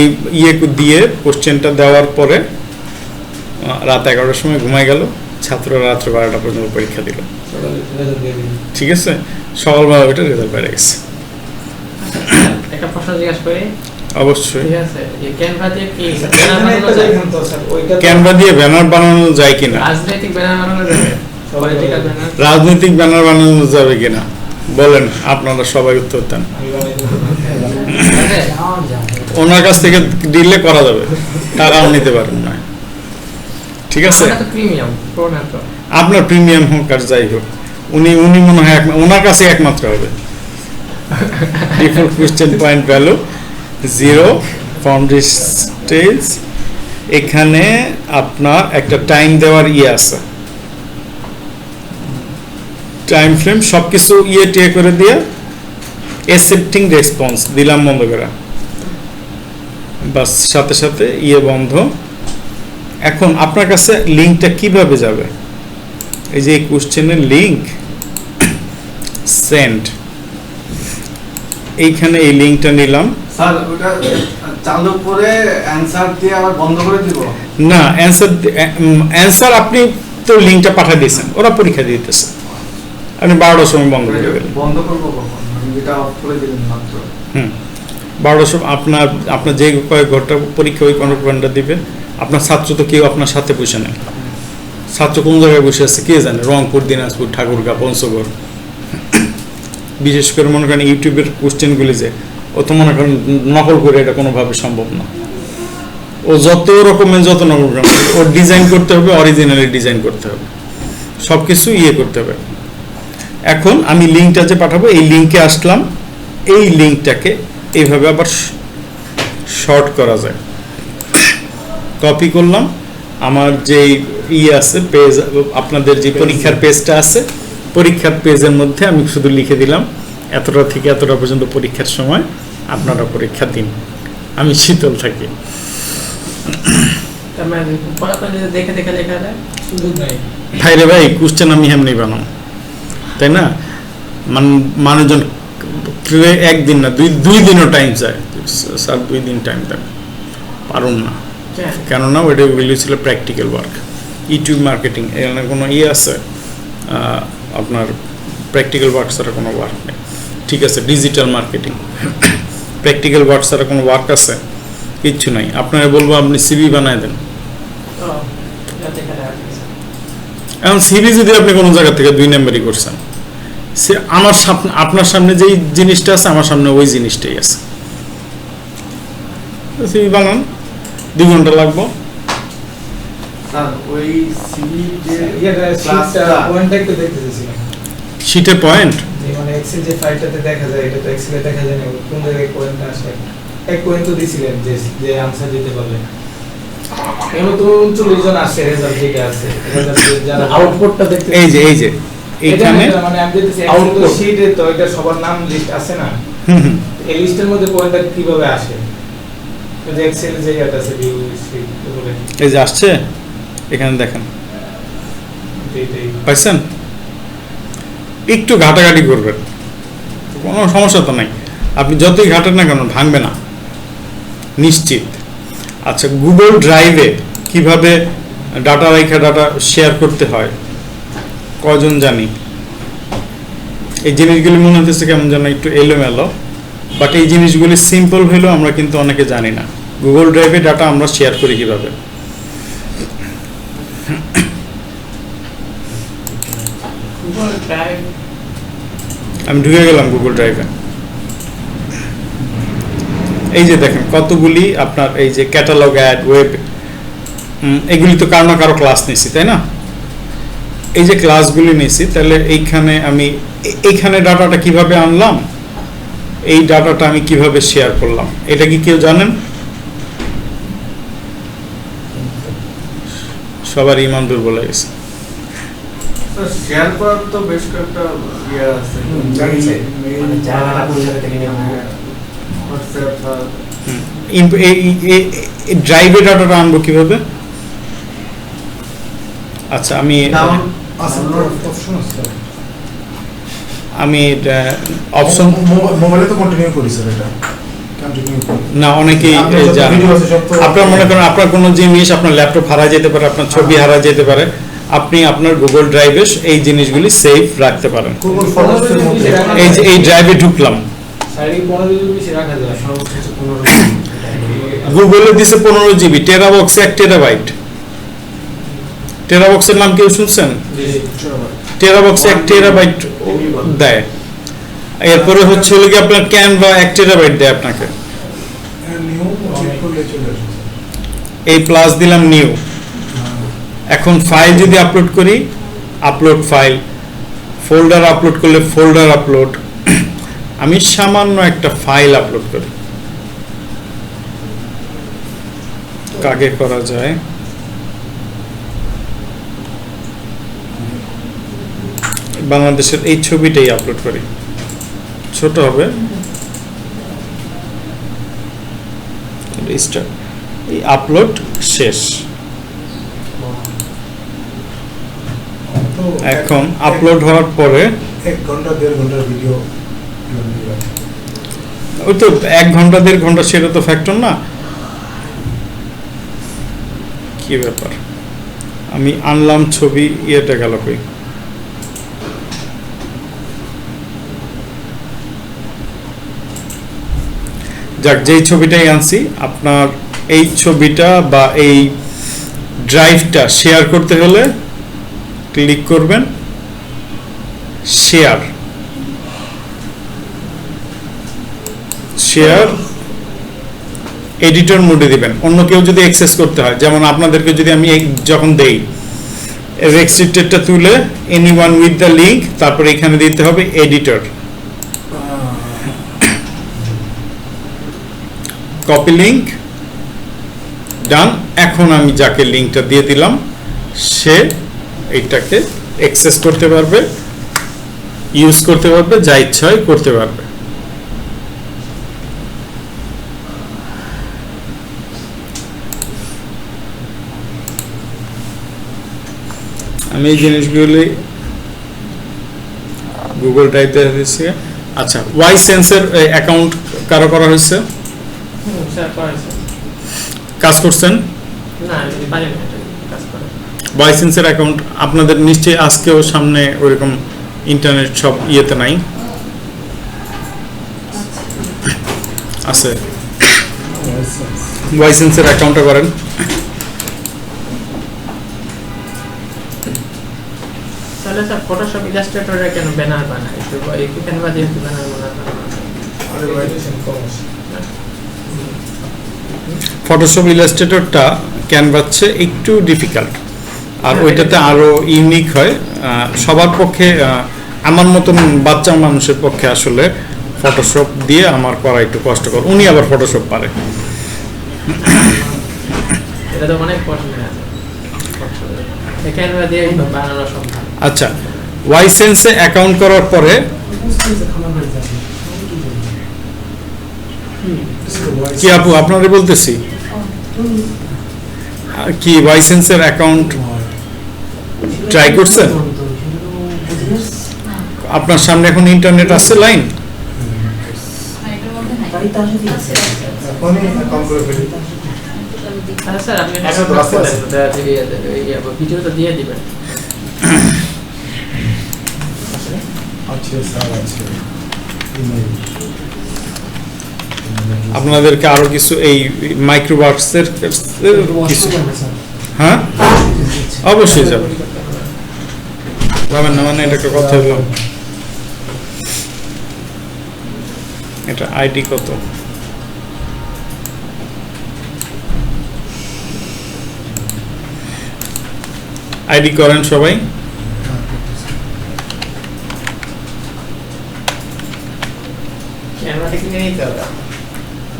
দিয়ে কোশ্চেনটা দেওয়ার পরে রাত 11টার সময় ঘুমায় গেল, ছাত্ররা রাত্র 12টা পর্যন্ত পরীক্ষা দিল। ঠিক আছে, সকালবেলা ওইটা রেজাল্ট বেড়ে গেছে। একটা প্রশ্ন জিজ্ঞাসা করি, অবশ্যই ঠিক আছে, এই ক্যানভা দিয়ে কি এখানে একটা দেখেন তো স্যার ওইটা ক্যানভা দিয়ে ব্যানার বানানো যায় কিনা, রাজনৈতিক ব্যানার বানানো যাবে? Political banner? রাজনৈতিক ব্যানার বানানো যাবে কিনা বলেন, আপনারা সবাই উত্তর দেন। আমি বানাইতে ওনার কাছ থেকে দিলে করা যাবে, টাকাও নিতে পারেন না। ঠিক আছে, আমরা তো প্রিমিয়াম প্রো না তো। আপনার প্রিমিয়াম হোক আর যাই হোক, উনি মনে হয় ওনার কাছে একমাত্র হবে। Default question point value 0 from this stage. এখানে আপনার একটা টাইম দেওয়ার আছে, টাইম ফ্রেম সবকিছু টিয়ে করে দিয়ে অ্যাকসেপ্টিং রেসপন্স দিলাম বন্ধ করা, বাস সাথে সাথে বন্ধ। এখন আপনার কাছে লিঙ্কটা কিভাবে যাবে, এই যে কোশ্চেনের লিঙ্ক সেন্ড, এইখানে এই লিঙ্কটা নিলাম। স্যার ওটা চালু করে অ্যানসার দিয়ে আবার বন্ধ করে দিব? না, অ্যান্সার আপনি তো লিঙ্কটা পাঠিয়ে দিয়েছেন, ওরা পরীক্ষা দিতেছে, আপনি 12টার সময় বন্ধ করে দেবেন। বন্ধ করবো কখন? আমি যেটা অফ করে দিলেন মাত্র। 12টার সময় আপনার যে কয়েক ঘন্টা পরীক্ষা ওই ঘন্টা দিবেন। আপনার ছাত্র তো কেউ আপনার সাথে বসে নেই, ছাত্র কোন জায়গায় বসে আছে কে জানে, রংপুর, দিনাজপুর, ঠাকুরগাঁও, পঞ্চগড়। বিশেষ করে মনে করেন ইউটিউবের কোশ্চেনগুলি যে ও তো মনে করেন নকল করে, এটা কোনোভাবে সম্ভব না। ও যত নকল ওর ডিজাইন করতে হবে, অরিজিনালি ডিজাইন করতে হবে, সব কিছু করতে হবে। এখন আমি লিঙ্কটা যে পাঠাবো, এই লিঙ্কে আসলাম, এই লিঙ্কটাকে এইভাবে আবার শর্ট করা যায়। কপি করলাম, আমার যে আছে পেজ, আপনাদের যে পরীক্ষার পেজটা আছে, পরীক্ষার পেজের মধ্যে আমি শুধু লিখে দিলাম এতটা থেকে এতটা পর্যন্ত পরীক্ষার সময় আপনারা পরীক্ষা দিন, আমি শীতল থাকি। তার মানে পড়াশোনা দেখে দেখে লেখা যায়, সুযোগ নাই। ভাইরে ভাই, কোশ্চেন আমি এমনি বানাম, তাই না? মানুষজন একদিন না, দুই দিনও টাইম চায়, স্যার 2 দিন টাইম দেন, পারুন না। কেননা ওইগুলি ছিল প্র্যাকটিক্যাল ওয়ার্ক। ইউটিউব মার্কেটিং এখানে কোনো আছে, আপনার প্র্যাকটিক্যাল ওয়ার্ক ছাড়া কোনো ওয়ার্ক নেই। ঠিক আছে, ডিজিটাল মার্কেটিং, প্র্যাকটিক্যাল ওয়ার্ক ছাড়া কোনো ওয়ার্ক আছে? কিচ্ছু নাই। আপনারা বলবো আপনি সিভি বানায় দেন। এখন সিভি যদি আপনি কোনো জায়গা থেকে 2 নাম্বারই করছেন, সে আপনার সামনে যেই জিনিসটা আছে, আমার সামনে ওই জিনিসটাই আছে। সিভি বানান, 2 ঘন্টা লাগবে। স্যার ওই সিভি যে ক্লাসটা পয়েন্টটা একটু দেখতে চাইছিলাম, শীটে পয়েন্ট, মানে এক্সেল যে ফাইলটাতে দেখা যায়, এটা তো এক্সেলে দেখা যায় না, কোন জায়গায় পয়েন্টটা আসে। এক পয়েন্ট তো দিছিলেন যে আনসার দিতে পারবে, এমন তো 39 জন আসে, রেজাল্ট যেটা আছে, যারা আউটপুটটা দেখতে, এই যে এইখানে মানে আমি দেখতেছি আউটপুট শীটে তো এটা সবার নাম লিস্ট আছে না, এই লিস্টের মধ্যে পয়েন্টটা কিভাবে আসে? যে এক্সেল যে এটা আছে ভিউ শীট বলে, এই যে আসছে, এখানে দেখেন, এইটাই পাইছেন? একটু ঘাটাঘাটি করবেন, কোনো সমস্যা তো নাই। আপনি যতই ঘাটেন না কেন, ভাঙবে না নিশ্চিত। আচ্ছা, গুগল ড্রাইভে কিভাবে ডাটা শেয়ার করতে হয় কজন জানি? এই জিনিসগুলি মনে হচ্ছে কেমন যেন একটু এলোমেলো, বাট এই জিনিসগুলি সিম্পল হলেও আমরা কিন্তু অনেকে জানি না। গুগল ড্রাইভে ডাটা আমরা শেয়ার করি কিভাবে। গুগল ড্রাইভ আমি ঢুকে গেলাম গুগল ড্রাইভে। এই যে দেখেন কতগুলি আপনার এই যে ক্যাটালগ, অ্যাড, ওয়েব, এগুলি তো কারো না কারো ক্লাস নিছি, তাই না? এই যে ক্লাসগুলি নিছি, তাহলে এইখানে আমি এইখানে ডাটাটা কিভাবে আনলাম, এই ডাটাটা আমি কিভাবে শেয়ার করলাম, এটা কি কেউ জানেন? সবার ইমান দুর্বল হয়ে গেছে। শেয়ার করার তো বেশ কয়েকটা ইয়ে আছে, জানিছে মানে জায়গাটা কোন জায়গা থেকে নেওয়া হয়। হোয়াটসঅ্যাপ বা ড্রাইভে ডাটাটা আনবো কিভাবে? আচ্ছা, আমি অপশন আছে আমি অপশন মোবাইলে তো কন্টিনিউ করি স্যার, এটা কন্টিনিউ করি না, অনেকেই আপনার যত জানে। ভিডিও আছে সব তো আপনার মনে করেন আপনার কোনো জিনিস, আপনার ল্যাপটপ হারা যেতে পারে, আপনার ছবি হারা যেতে পারে, আপনি আপনার গুগল ড্রাইভে এই জিনিসগুলি সেভ রাখতে পারেন। গুগল ফটোসের মধ্যে এই যে এই ড্রাইভে ঢুকলাম, সাইডে 15 জিবি বেশি রাখা যায়। সর্বোচ্চ 15 গুগলে দিছে 15 জিবি, টেরাবক্সে 1 টেরাবাইট। টেরাবক্সের নাম কেউ শুনছেন? টেরাবক্সে 1 টেরাবাইট দেয়। এরপরে হচ্ছে হলো কি আপনার ক্যানভা 1 টেরাবাইট দেয় আপনাকে। নিউ চেক করলে চলে আসবে। এই প্লাস দিলাম নিউ। এখন ফাইল যদি আপলোড করি, আপলোড ফাইল, ফোল্ডার আপলোড করলে ফোল্ডার আপলোড। আমি সামান্য একটা ফাইল আপলোড করি, কাকে করা যায়? বাংলাদেশের এই ছবিটাই আপলোড করি, ছোট হবে। এই আপলোড শেষ। তো এখন আপলোড হওয়ার পরে 1 ঘন্টা 1.5 ঘন্টার ভিডিও ওই তো 1 ঘন্টা 1.5 ঘন্টা, সেটা তো ফ্যাক্টর না। কি ব্যাপার, আমি আনলাম ছবি, ইয়েটা গেল কই? যাক, যেই ছবিটাই আনছি, আপনার এই ছবিটা বা এই ড্রাইভটা শেয়ার করতে হলে ক্লিক করবেন শেয়ার, শেয়ার এডিটর মোডে দিবেন। অন্য কেউ যদি অ্যাক্সেস করতে হয়, যেমন আপনাদেরকে যদি আমি যখন দেই রেস্ট্রিক্টেডটা তুলে এনিওয়ান উইথ দ্য লিংক, তারপরে এখানে দিতে হবে এডিটর, কপি লিংক, ডান। এখন আমি যাকে লিংকটা দিয়ে দিলাম সে এইটাকে অ্যাক্সেস করতে পারবে, ইউজ করতে পারবে, যা ইচ্ছা হয় করতে পারবে। আমি এই জিনিসগুলি গুগল ড্রাইভে দিয়েছি। আচ্ছা, ওয়াই সেন্সের অ্যাকাউন্ট কারো করা হয়েছে? স্যার করেছে কাজ করছেন? না, আমি পারি না এটা কাজ করে। ওয়াই সেন্সের অ্যাকাউন্ট আপনাদের নিশ্চয়ই আজকেও সামনে ওইরকম ইন্টারনেট সব ইয়েতে নাই, আছে। ওয়াই সেন্সের অ্যাকাউন্টটা করেন। তাহলে স্যার ফটোশপ ইলাস্ট্রেটরে কেন ব্যানার বানায়? একটু এখানে বাজে একটু ব্যানার বানায়। ফটোশপ ইলাস্ট্রেটরটা ক্যানভাসে একটু ডিফিকাল্ট, আর ওইটাতে আরো ইউনিক হয়। সবার পক্ষে, আমার মতন বাচ্চা মানুষের পক্ষে আসলে ফটোশপ দিয়ে আমার করা একটু কষ্টকর। উনি আবার ফটোশপ পারে। এটা তো অনেক পছন্দ আছে, এখানে দিয়ে বানানো সম্ভব। আচ্ছা, ওয়াই সেন্সে অ্যাকাউন্ট করার পরে কি আপু আপনাদের বলতেছি, কি ওয়াই সেন্সের অ্যাকাউন্ট ট্রাই করছেন? আপনার সামনে এখন ইন্টারনেট আছে, লাইন? এখনই অ্যাকাউন্ট করে ফেলি। আচ্ছা স্যার, আপনি আচ্ছা, তো আস্তে আস্তে। ভিডিওটা দিয়ে দিবেন। আচ্ছা স্যার, আছে ইমেল আপনাদেরকে আরো কিছু এই মাইক্রোবার্টসের কিছু, হ্যাঁ অবশ্যই যাবে, যাবেন না মানে এটা একটা কথা হলো। এটা আইডি কত? আইডি করেন সবাই। ক্যামেরাটা কিনে নিতে হবে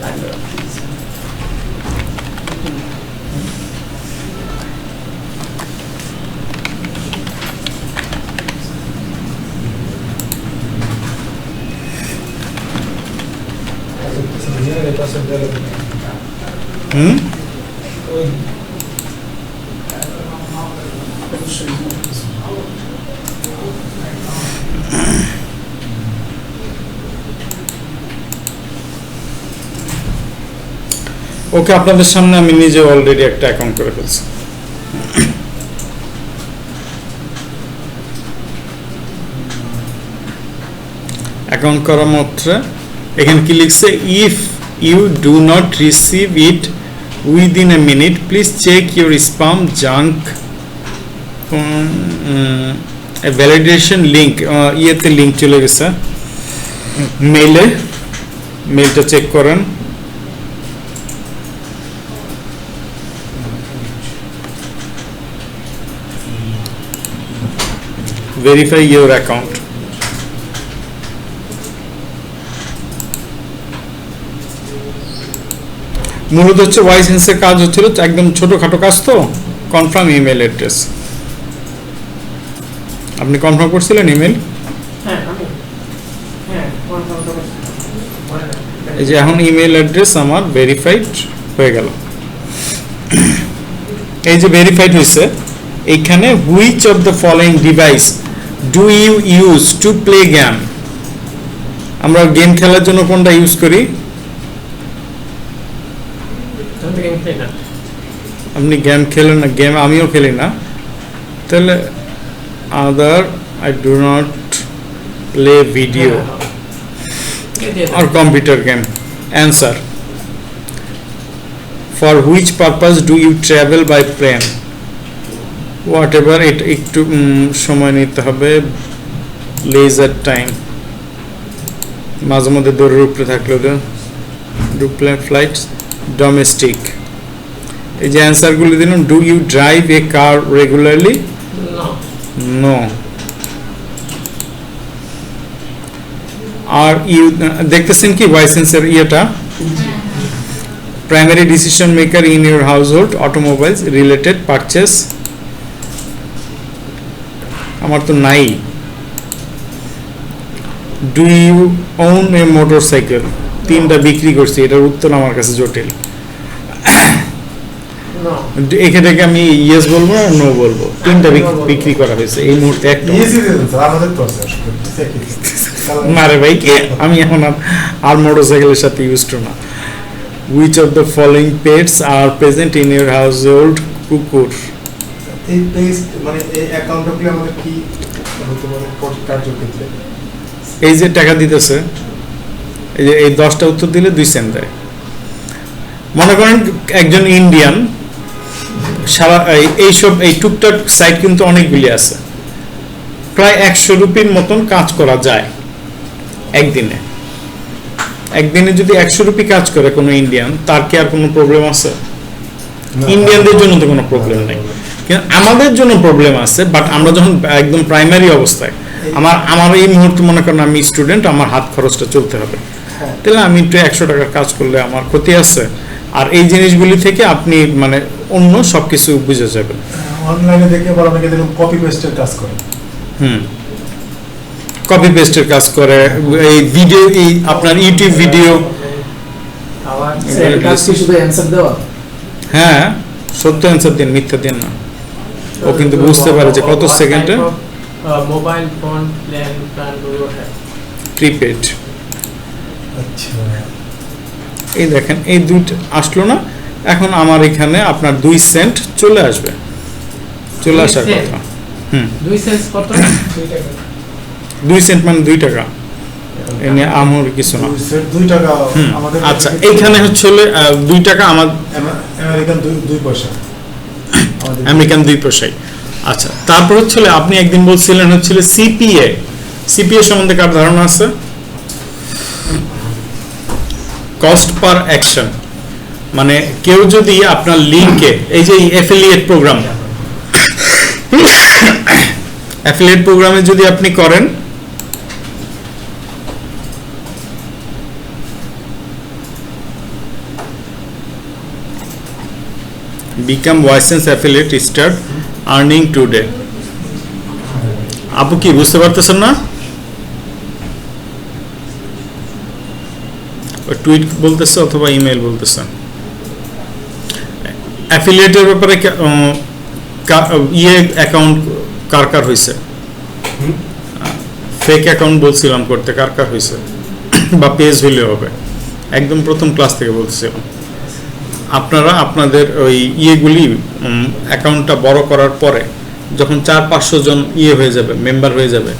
লাগবে। জেনারেল পাসওয়ার্ড দিলে হুম ওই ওকে, আপনাদের সামনে আমি নিজে অলরেডি একটা অ্যাকাউন্ট করে ফেলছি। অ্যাকাউন্ট করা মাত্র এখানে কি লিখছে, if you do not receive it within a minute please check your spam junk validation link, ইয়েতে লিঙ্ক চলে গেছে মেইলে, মেইলটা চেক করেন। verify your account. মূলত হচ্ছে ওয়াইসেন্সের কাজ হচ্ছিল একদম ছোটখাটো কাজ, তো কনফার্ম ইমেল অ্যাড্রেস। আপনি কনফার্ম করছিলেন ইমেল? হ্যাঁ আমি এই যে এখন ইমেল অ্যাড্রেস আমার ভেরিফাইড হয়ে গেল। এই যে ভেরিফাইড হয়েছে, এইখানে which of the following device do you use to play game, আমরা গেম খেলার জন্য কোনটা ইউজ করি? আপনি গেম খেলেন না, গেম আমিও খেলি না, তাহলে other I do not play video or computer game. Answer. For which purpose do you travel by plane? Whatever it একটু সময় নিতে হবে, leisure time, মাঝে মধ্যে দৌড়ের উপরে থাকলে do plane flights, domestic। এই যে অ্যান্সার গুলো দিলাম, do you drive a car regularly? No. Are you দেখতেছেন কি লাইসেন্সের ইয়েটা, primary decision maker in your household automobiles related purchase, আমার তো নাই। Do you own a motorcycle, তিনটা বিক্রি করছি, এটার উত্তর আমার কাছে জটিল। এখান থেকে আমি ইয়েস বলবো না নো বলবো, তিনটা বিক্রি করা হয়েছে এই মুহূর্তে একটা। আমাদের তো আছে না রে ভাই, আমি এখন আর মোটরসাইকেলের সাথে ইউজ টু না। Which of the following pets are present in your household? কুকুর। এই পেজ মানে এই অ্যাকাউন্টটা কি আমাদের কি হতে পারে কার্যক্ষেত্রে? এই যে টাকা দিতেছে, এই যে এই 10টা উত্তর দিলে 2 সেন্ট দেয়। মনে করেন একজন ইন্ডিয়ান সারা এইসব এই টুকটাক সাইট কিন্তু অনেকগুলি আছে, প্রায় 100 রুপির মতন কাজ করা যায় একদিনে। একদিনে যদি 100 রুপি কাজ করে কোনো ইন্ডিয়ান, তার কি আর কোনো প্রবলেম আছে? ইন্ডিয়ানদের জন্য তো কোনো প্রবলেম নেই, কিন্তু আমাদের জন্য প্রবলেম আছে। বাট আমরা যখন একদম প্রাইমারি অবস্থায়, আমার এই মুহূর্তে মনে করেন আমি স্টুডেন্ট, আমার হাত খরচটা চলতে হবে, তাহলে আমি একটু 100 টাকার কাজ করলে আমার ক্ষতি আছে? আর এই জিনিসগুলি থেকে আপনি মানে অন্য সবকিছু বুঝে যাবেন। অনলাইনে দেখে আবার অনেকে দেখুন কপি পেস্টের কাজ করে। কপি পেস্টের কাজ করে, এই ভিডিও, এই আপনার ইউটিউব ভিডিও, আবার সেম কাজ কি শুধু অ্যানসার দেওয়া? হ্যাঁ সত্য অ্যান্সার দিন, মিথ্যা দিন না। ও কিন্তু বুঝতে পারে যে কত সেকেন্ডে। Mobile phone plan prepaid. আচ্ছা, এই দেখেন এই দুইটা আসলো না, এখন আমার এখানে আপনার 2 সেন্ট চলে আসবে, চলে আসার কথা। 2 সেন্ট কত? 2 সেন্ট মানে 2 টাকা। এ নিয়ে আমার কিছু না। সেট 2 টাকা হুম, আমাদের আচ্ছা এইখানে হচ্ছে হলে 2 টাকা আমার আমেরিকান 2 পয়সা আমাদের আমেরিকান 2 পয়সায়। আচ্ছা তারপর হচ্ছে হলে আপনি একদিন বলছিলেন হচ্ছে সিপিএ, সিপিএ সম্বন্ধে কার ধারণা আছে? কস্ট পার অ্যাকশন, মানে কেউ যদি আপনার লিংকে এই যে অ্যাফিলিয়েট প্রোগ্রাম, অ্যাফিলিয়েট প্রোগ্রামে যদি আপনি করেন become license affiliate start earning today। আপু কি বুঝতে পারতেছেন না? টুইট বলতেছে অথবা ইমেল বলতেছেন। অ্যাফিলিয়েটের ব্যাপারে ইয়ে অ্যাকাউন্ট কার কার হয়েছে? ফেক অ্যাকাউন্ট বলছিলাম করতে, কার কার হয়েছে? বা পেজ হইলে হবে, একদম প্রথম ক্লাস থেকে বলছিলাম। আপনারা আপনাদের ওই ইয়েগুলি অ্যাকাউন্টটা বড় করার পরে যখন 400-500 জন ইয়ে হয়ে যাবে, মেম্বার হয়ে যাবে,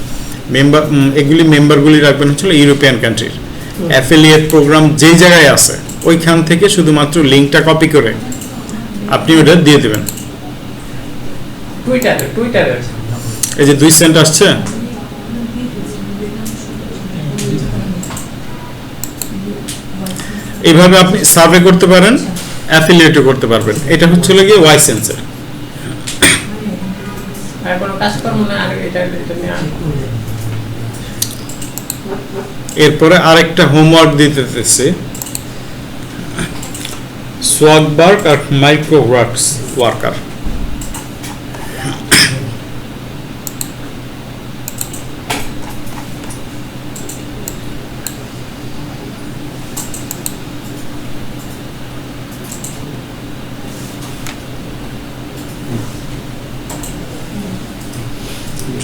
মেম্বার এগুলি মেম্বারগুলি রাখবেন হচ্ছিল ইউরোপিয়ান কান্ট্রির। অ্যাফিলিয়েট প্রোগ্রাম যেই জায়গায় আছে ওইখান থেকে শুধুমাত্র লিঙ্কটা কপি করে আপনি ওটা দিয়ে দেবেন। টুইটারে এই যে 2 সেন্ট আসছে, এইভাবে আপনি সার্ভে করতে পারেন, অ্যাফিলিয়েটও করতে পারবেন। এটা হচ্ছে গিয়ে ওয়াইসেন্সের। আর কোনো কাজকর্ম না, আর এটা নিয়ে এরপরে আরেকটা হোমওয়ার্ক দিতেছে, সোয়াগবার্গ আর Microworkers worker.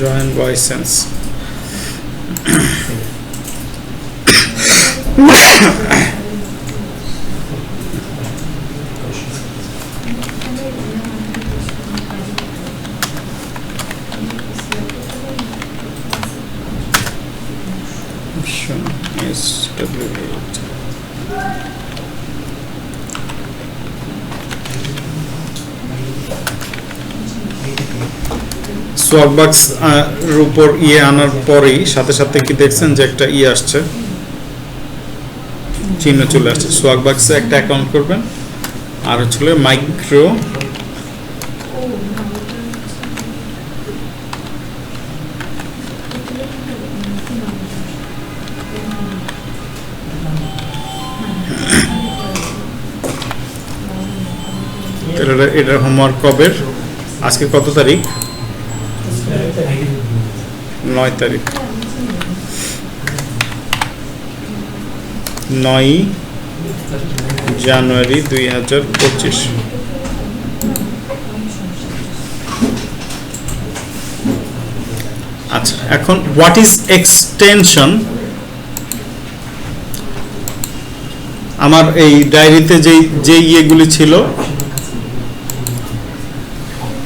join license option is W8 Swagbucks এর উপর ইয়ে আনার পরেই সাথে সাথে কি দেখছেন যে একটা ইয়ে আসছে, চিহ্ন চলে আসছে। সোয়াগবাক্সে একটা অ্যাকাউন্ট করবেন, আর হচ্ছে মাইক্রো এটার হোমওয়ার্ক কবে? আজকে কত তারিখ? 9 তারিখ, 9 জানুয়ারি 2025। আচ্ছা এখন হোয়াট ইজ এক্সটেনশন? আমার এই ডায়েরিতে যে ইয়েগুলি ছিল,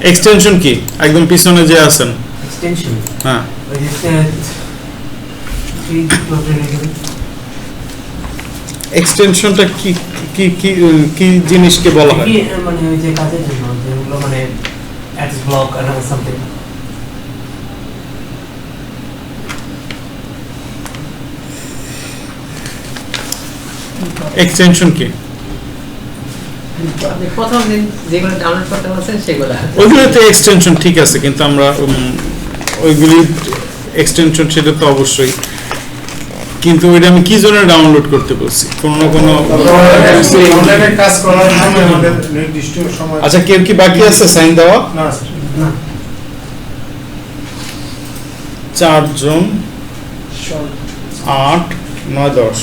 এক্সটেনশন কি? একদম পিছনে যে আছেন এক্সটেনশন, হ্যাঁ, ওই যে এক্সটেনশনটা কি কি কি কি জিনিসকে বলা হয়? মানে ওই যে কাজের জন্য যেগুলো মানে অ্যাডস ব্লক আর সামথিং। এক্সটেনশন কি? আপনি প্রথম দিন যেগুলো ডাউনলোড করতে পারছেন সেগুলো। ওইগুলোতে এক্সটেনশন ঠিক আছে, কিন্তু আমরা ওইগুলি এক্সটেনশন সেটা তো অবশ্যই, কিন্তু ওইটা আমি কি জন্য ডাউনলোড করতে বলছি? কোনো না কোনো অনলাইনে কাজ করার জন্য আমাদের নির্দিষ্ট সময়। আচ্ছা কেউ কি বাকি আছে সাইন দেওয়া? না না 4 জন, 8, 9, 10।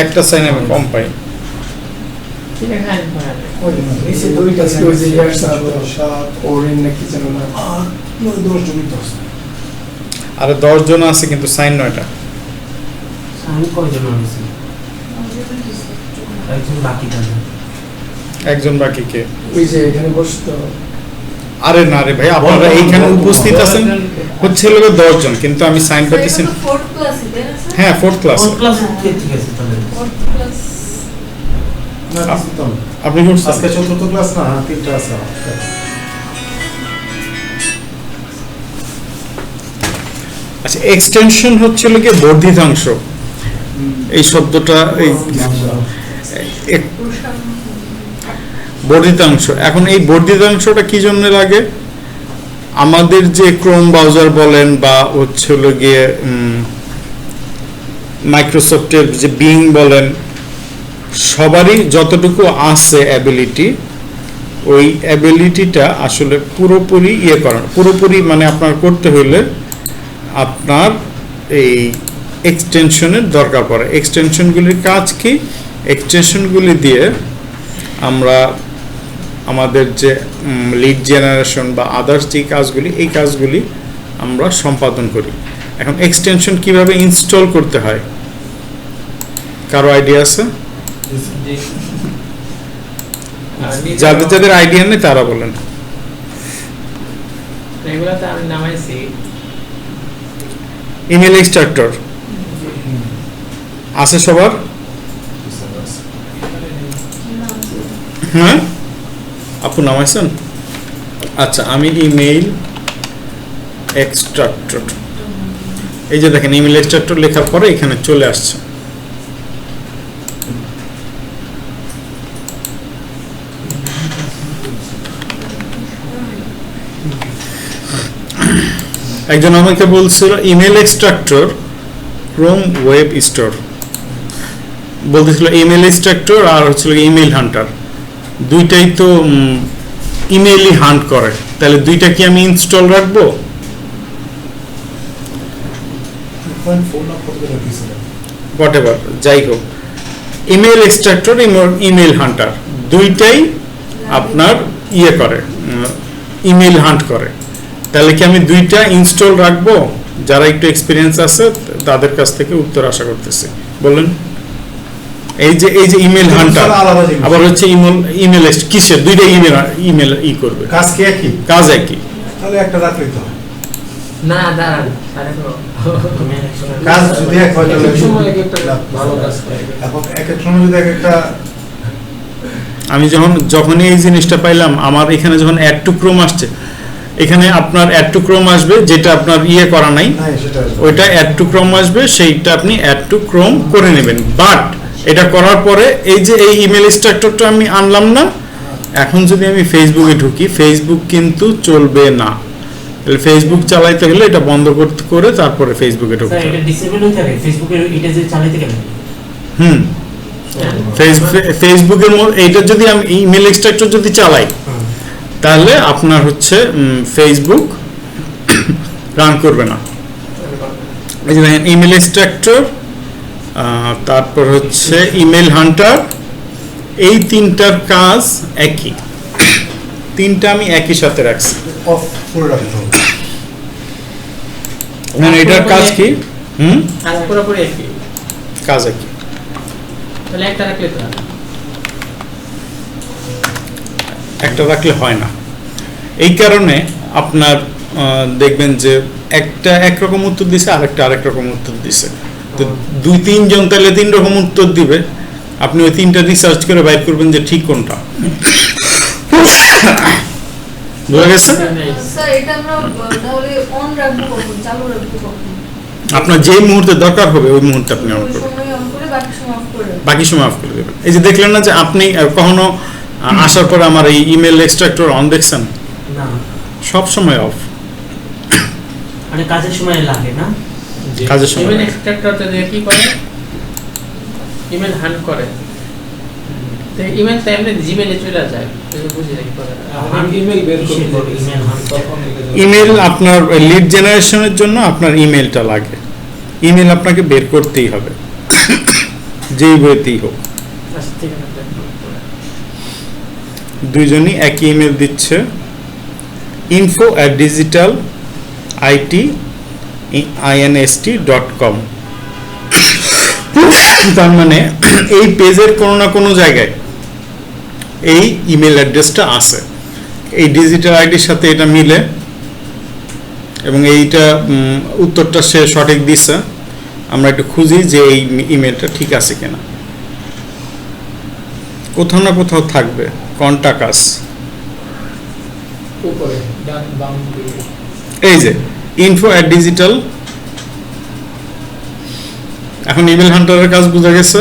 একটা সাইন আমি কম পাই। ঠিক আছে, নিচে দুইটা ছিল যে ইয়ারসাদ ওরিন নাকি যেন না 10 জন আছে। আরে 10 জন আছে কিন্তু সাইন 9টা। আমি কয়জন আছি? একজন বাকি থাকে। একজন বাকি কে? ওই যে এখানে বসতো আরে না রে ভাই, আপনারা এইখানে উপস্থিত আছেন হচ্ছে হলো 10 জন, কিন্তু আমি সাইন পাইতেছি। ফোর্থ ক্লাসে তাই না স্যার? হ্যাঁ, 4th ক্লাস। কোন ক্লাস ঠিক আছে তাহলে? Fourth class. না কিছু তো না। আপনি করছেন? আজকে 4th ক্লাস না, 3টা আছে আমার। আচ্ছা, এক্সটেনশন হচ্ছে হলো কি বর্ধিতাংশ। এই শব্দটা এই বর্ধিতাংশ। এখন এই বর্ধিতাংশটা কি জন্য লাগে? আমাদের যে ক্রোম ব্রাউজার বলেন বা হচ্ছে হলো গিয়ে মাইক্রোসফটের যে বিং বলেন, সবারই যতটুকু আছে অ্যাবিলিটি, ওই অ্যাবিলিটিটা আসলে পুরোপুরি করা, পুরোপুরি মানে আপনার করতে হইলে আপনার এই এক্সটেনশনের দরকার পড়ে। এক্সটেনশনগুলির কাজ কি? এক্সটেনশনগুলি দিয়ে আমরা আমাদের যে লিড জেনারেশন বা আদার্স যে কাজগুলি, এই কাজগুলি আমরা সম্পাদন করি। এখন এক্সটেনশন কিভাবে ইনস্টল করতে হয়, কারো আইডিয়া আছে? যাদের যাদের আইডিয়া নেই তারা বলেন। এগুলাতে আমি নামাইছি ইমেল এক্সট্রাক্টর আছে সবার? হ্যাঁ, আপু নামাইছেন? আচ্ছা, আমি ইমেইল এক্সট্রাক্টর, এই যে দেখেন ইমেল এক্সট্রাক্টর লেখার পরে এখানে চলে আসছে। একজন আমাকে বলছিল email extractor Chrome web store, বলতেছিল ইমেল এক্সট্রাক্টর আর হচ্ছিল ইমেল হান্টার, দুইটাই তো ইমেইলই হান্ট করে, তাহলে দুইটা কি আমি ইনস্টল রাখবো? হোয়াট এভার, যাই হোক, ইমেল এক্সট্রাক্টর ইমেল হান্টার দুইটাই আপনার করে, ইমেল হান্ট করে, তাহলে কি আমি দুইটা ইনস্টল রাখবো? যারা একটু এক্সপিরিয়েন্স আছে তাদের কাছ থেকে উত্তর আশা করতেছি, বলেন। এই যে ইমেল হান্টার আবার হচ্ছে ইমেল কিসের, দুইটা ইমেল করবে, কাজ কি একই? কাজ একই, তাহলে একটা রাখলেই তো হয়। না দাঁড়ান, কাজ যদি এক হয় তাহলে সময় এক একটা ভালো কাজ করে। এখন এক এক সময় যদি এক একটা আমি যখনই এই জিনিসটা পাইলাম, আমার এখানে যখন অ্যাড টু ক্রোম আসছে, এখানে আপনার অ্যাড টু ক্রোম আসবে, যেটা আপনার করা নাই, সেটা ওইটা অ্যাড টু ক্রোম আসবে, সেইটা আপনি অ্যাড টু ক্রোম করে নেবেন। বাট এটা করার পরে এই যে এই ইমেল এক্সট্রাক্টরটা আমি আনলাম না, এখন যদি আমি ফেসবুকে ঢুকি, ফেসবুক কিন্তু চলবে না। তাহলে ফেসবুক চালাইতে হলে এটা বন্ধ করতে করে তারপরে ফেসবুকে ঢুকতে স্যার হবে। এটা ডিসেবল হতে হবে ফেসবুকের, এটা যে চালাতে গেলে ফেসবুকের এইটা যদি আমি ইমেল এক্সট্রাক্টর যদি চালাই, তাহলে আপনার হচ্ছে ফেসবুক রান করবে না। এই যে দেখেন ইমেল এক্সট্রাক্টর, তারপর হচ্ছে ইমেল হান্টার, এই তিনটার কাজ একই, তিনটা আমি একই সাথে রাখছি। অফ করে রাখতে হবে। মানে এটার কাজ কি? কাজ পুরোপুরি একই, কাজ একই। তাহলে একটা রাখলে তো হয়। একটা রাখলে হয় না, এই কারণে আপনার দেখবেন যে একটা একরকম উত্তর দিছে, আরেকটা আরেক রকম উত্তর দিছে, তো 2-3 জন তাহলে 3 রকম উত্তর দিবে, আপনি ওই তিনটা রিসার্চ করে বাইর করবেন যে ঠিক কোনটা। বুঝা গেছে? স্যার এটা আমরা তাহলে অন রাখবো কখন, চালু রাখবো কখন? আপনার যেই মুহূর্তে দরকার হবে ওই মুহূর্তে আপনি অন ওই করবেন, সময় অন করে বাকি সময় অফ করে রাখবো। বাকি সময় অফ করে দেবেন। এই যে দেখলেন না যে আপনি কখনো আসার পরে আমার এই ইমেল এক্সট্রাক্টর অন দেখছেন? না, সব সময় অফ, মানে কাজের সময় লাগে না। কাজের সময় ইমেল এক্সট্রাক্টরটা দিয়ে কি করে? ইমেল হান্ট করে, তো ইমেল তো এমনি জিমেইলে চলে যায়, এটা বুঝি না কি করে। আমি ইমেল বের করতে পারি, ইমেল হান্ট তখন ইমেল আপনার লিড জেনারেশনের জন্য আপনার ইমেলটা লাগে, ইমেল আপনাকে বের করতেই হবে, যেই বইতেই হোক। আচ্ছা ঠিক আছে, দুইজনই একই ইমেল দিচ্ছে, info@digitalit.com। তার মানে এই পেজের কোনো না কোনো জায়গায় এই ইমেল অ্যাড্রেসটা আছে, এই ডিজিটাল আইডির সাথে এটা মিলে এবং এইটা উত্তরটা সে সঠিক দিচ্ছে, আমরা একটু খুঁজি যে এই ইমেলটা ঠিক আছে কিনা। কোথাও না কোথাও থাকবে কন্টাক্ট আস, উপরে ডান বাম দিকে এই যে info@digital। এখন ইমেল হান্টারের কাজ বোঝা গেছে,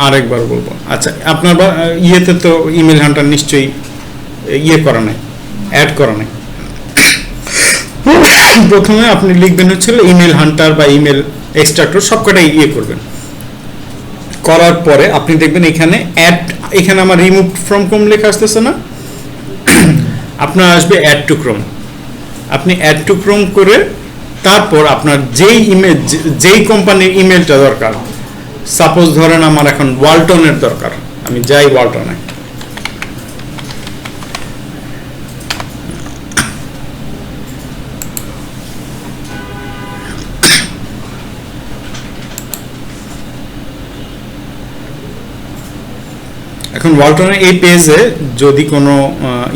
আরেকবার বলবো। আচ্ছা আপনার ইয়েতে তো ইমেল হান্টার নিশ্চয়ই ইয়ে করা নাই, অ্যাড করা নাই। প্রথমে আপনি লিখবেন হচ্ছিল ইমেল হান্টার বা ইমেল এক্সট্রাক্টর, সবকটাই ইয়ে করবেন। করার পরে আপনি দেখবেন এখানে অ্যাড, এখানে আমার রিমুভ ফ্রম ক্রোম লেখা আসতেছে না, আপনার আসবে অ্যাড টু ক্রোম। আপনি অ্যাড টু ক্রোম করে তারপর আপনার যেই ইমেল, যেই কোম্পানির ইমেলটা দরকার, সাপোজ ধরেন আমার এখন ওয়ালটনের দরকার, আমি যাই ওয়ালটনে, এখন ওয়ালটনের এই পেজে যদি কোনো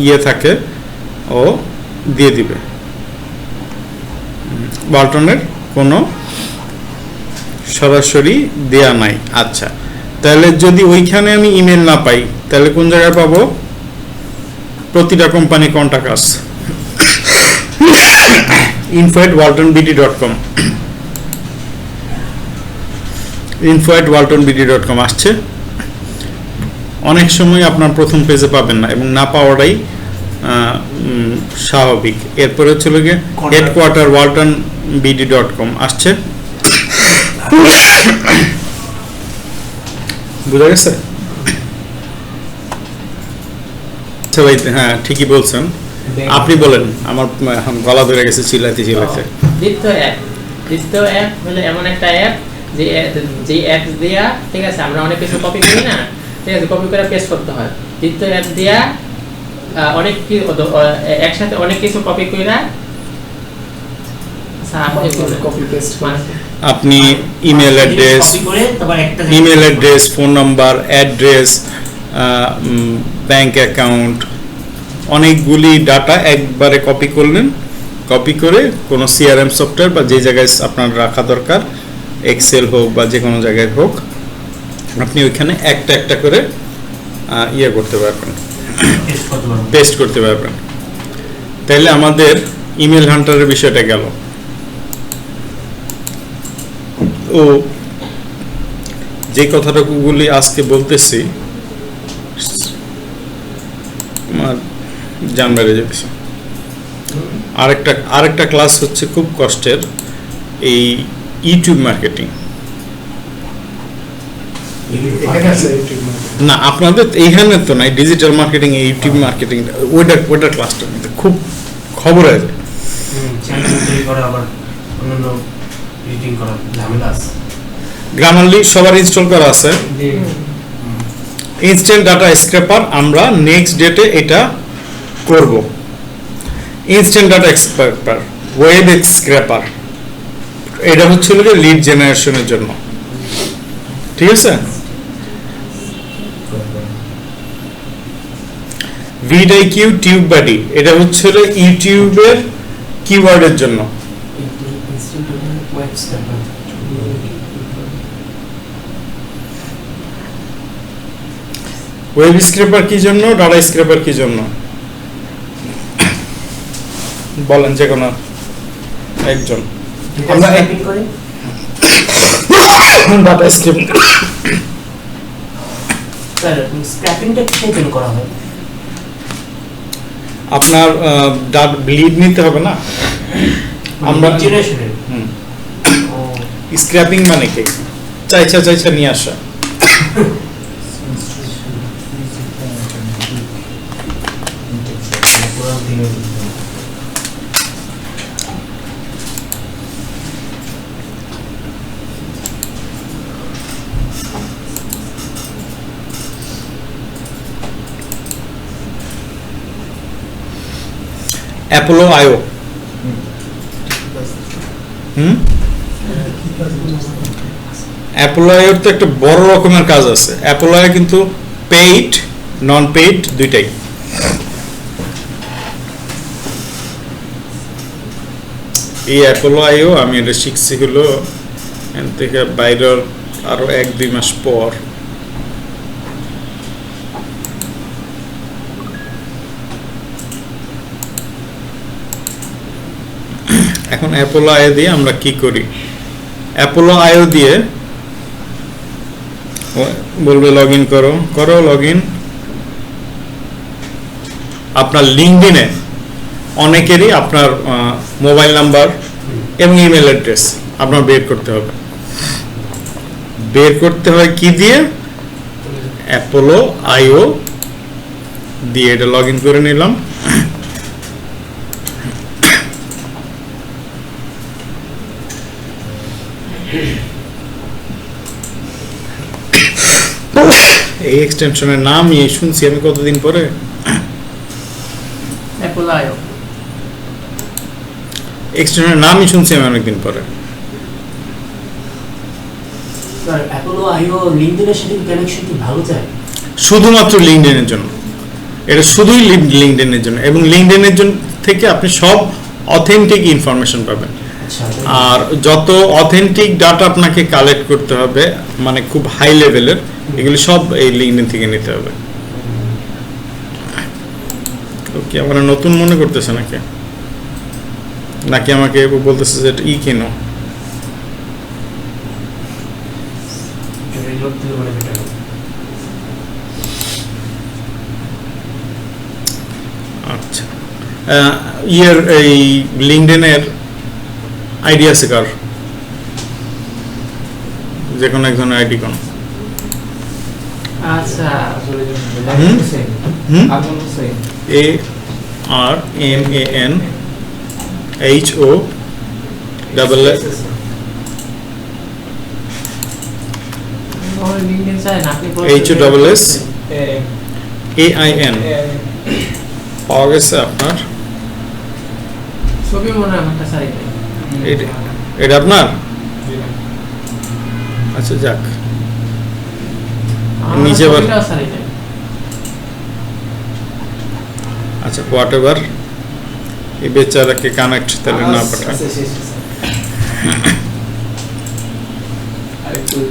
ইয়ে থাকে ও দিয়ে দিবে, ওয়ালটনের কোনো সরাসরি দেয়া নাই। আচ্ছা তাহলে যদি ওইখানে আমি ইমেল না পাই তাহলে কোন জায়গায় পাবো? প্রতিটা কোম্পানি কন্টাক্ট আস, info@waltonbd.com, info@waltonbd.com আসছে। অনেক সময় আপনার প্রথম পেজে পাবেন না এবং না পাওয়াটাই স্বাভাবিক। এরপরে হচ্ছিল গিয়ে হেডকোয়ার্টার waltonbd.com আসছে, বুঝা গেছে? আচ্ছা ভাই, হ্যাঁ ঠিকই বলছেন, আপনি বলেন, আমার এখন গলা ধরে গেছে চিল্লাইতে চিল্লাইতে। দ্বিতীয় অ্যাপ হলো এমন একটা অ্যাপ যে অ্যাপ দেয়া, ঠিক আছে, আমরা অনেক কিছু কপি করি না, ঠিক আছে, কপি করে পেস্ট করতে হয়। দ্বিতীয় অ্যাপ দেয়া অনেক একসাথে অনেক কিছু কপি করে কপি পেস্ট আপনি email address, phone number, address, bank account, অনেকগুলি ডাটা একবারে কপি করলেন। কপি করে কোনো সিআরএম সফটওয়্যার বা যে জায়গায় আপনার রাখা দরকার, এক্সেল হোক বা যে কোনো জায়গায় হোক, আপনি ওইখানে একটা একটা করে ইয়ে করতে পারবেন, পেস্ট করতে পারবেন। তাহলে আমাদের ইমেল হান্টারের বিষয়টা গেল। ও যে কথাটাগুলি আজকে বলতেছি আমার জান বেড়ে যেতেছে। আরেকটা ক্লাস হচ্ছে খুব কষ্টের, এই ইউটিউব মার্কেটিং। না আপনাদের এইখানে তো নাই, ডিজিটাল মার্কেটিং, ইউটিউব মার্কেটিং, ওইটার ক্লাসটা নিতে খুব খবর আছে। গ্রামারলি সবার ইনস্টল করা আছে। ইনস্ট্যান্ট ডাটা স্ক্র্যাপার আমরা নেক্সট ডেটে এটা করব। Instant data scraper, web scraper, এটা হচ্ছে লিড জেনারেশনের জন্য, ঠিক আছে। ভিডিও টিউব বডি, এটা হচ্ছে ইউটিউবের কিওয়ার্ডের জন্য। ওয়েব স্ক্র্যাপার কি জন্য, ডাটা স্ক্র্যাপার কি জন্য বলেন যে কোনো একজন। আমরা ডাটা স্ক্র্যাপার স্ক্র্যাপিংটা কিসের জন্য করা হয়? আপনার লিড নিতে হবে না, আমরা জেনারেশনের। স্ক্র্যাপিং মানে কি, চাইছা নিয়ে আসা। অ্যাপোলো আইও, অ্যাপোলো আইওর তো একটা বড় রকমের কাজ আছে। অ্যাপোলো আইও কিন্তু পেইড নন পেইড দুইটাই। এই অ্যাপোলো আইও আমি এটা শিখছি হলো এখান থেকে বাইরের আরো 1-2 মাস পর। এখন অ্যাপোলো আইও দিয়ে আমরা কি করি, অ্যাপোলো আইও দিয়ে বলবে লগ ইন করো লগ ইন। আপনার লিঙ্কডইনে অনেকেরই আপনার মোবাইল নাম্বার এবং ইমেল অ্যাড্রেস আপনার বের করতে হবে। বের করতে হয় কি দিয়ে, অ্যাপোলো আইও দিয়ে এটা লগ ইন করে নিলাম। এই এক্সটেনশনের নাম শুনছি আমি কতদিন পরে, অ্যাপোলো আইও এক্সটেনশনের নামই শুনছি আমি অনেকদিন পরে। স্যার অ্যাপোলো আইও লিঙ্কডইনের সাথে কানেকশন কি ভালো যায়? শুধুমাত্র লিঙ্কডইনের জন্য, এটা শুধুই লিঙ্কডইনের জন্য, এবং লিঙ্কডইনের জন্য থেকে আপনি সব অথেন্টিক ইনফরমেশন পাবেন। আচ্ছা, আর যত অথেন্টিক ডাটা আপনাকে কালেক্ট করতে হবে মানে খুব হাই লেভেলের, এগুলি সব এই লিঙ্কডইন থেকে নিতে হবে। ওকে, আমার নতুন মনে করতেছে নাকি, নাকি আমাকে বলতেছে যে ই কেন? রিলোড দিলে মানে বেটার হবে। আচ্ছা, ইয়ের এই লিঙ্কডইনের আইডি আছে কার? যে কোনো একজনের আইডি কোন? আচ্ছা লিঙ্কডইন চাই না আপনি HOSSAIN পাওয়া গেছে আপনার? ছবি মনে হয় আমারটা চাই নাই। এটা আপনার? আচ্ছা যাক, নিচে আবার আচ্ছা হোয়াট এভার, এই বেচারাকে কানেক্ট তাহলে না পাঠায়।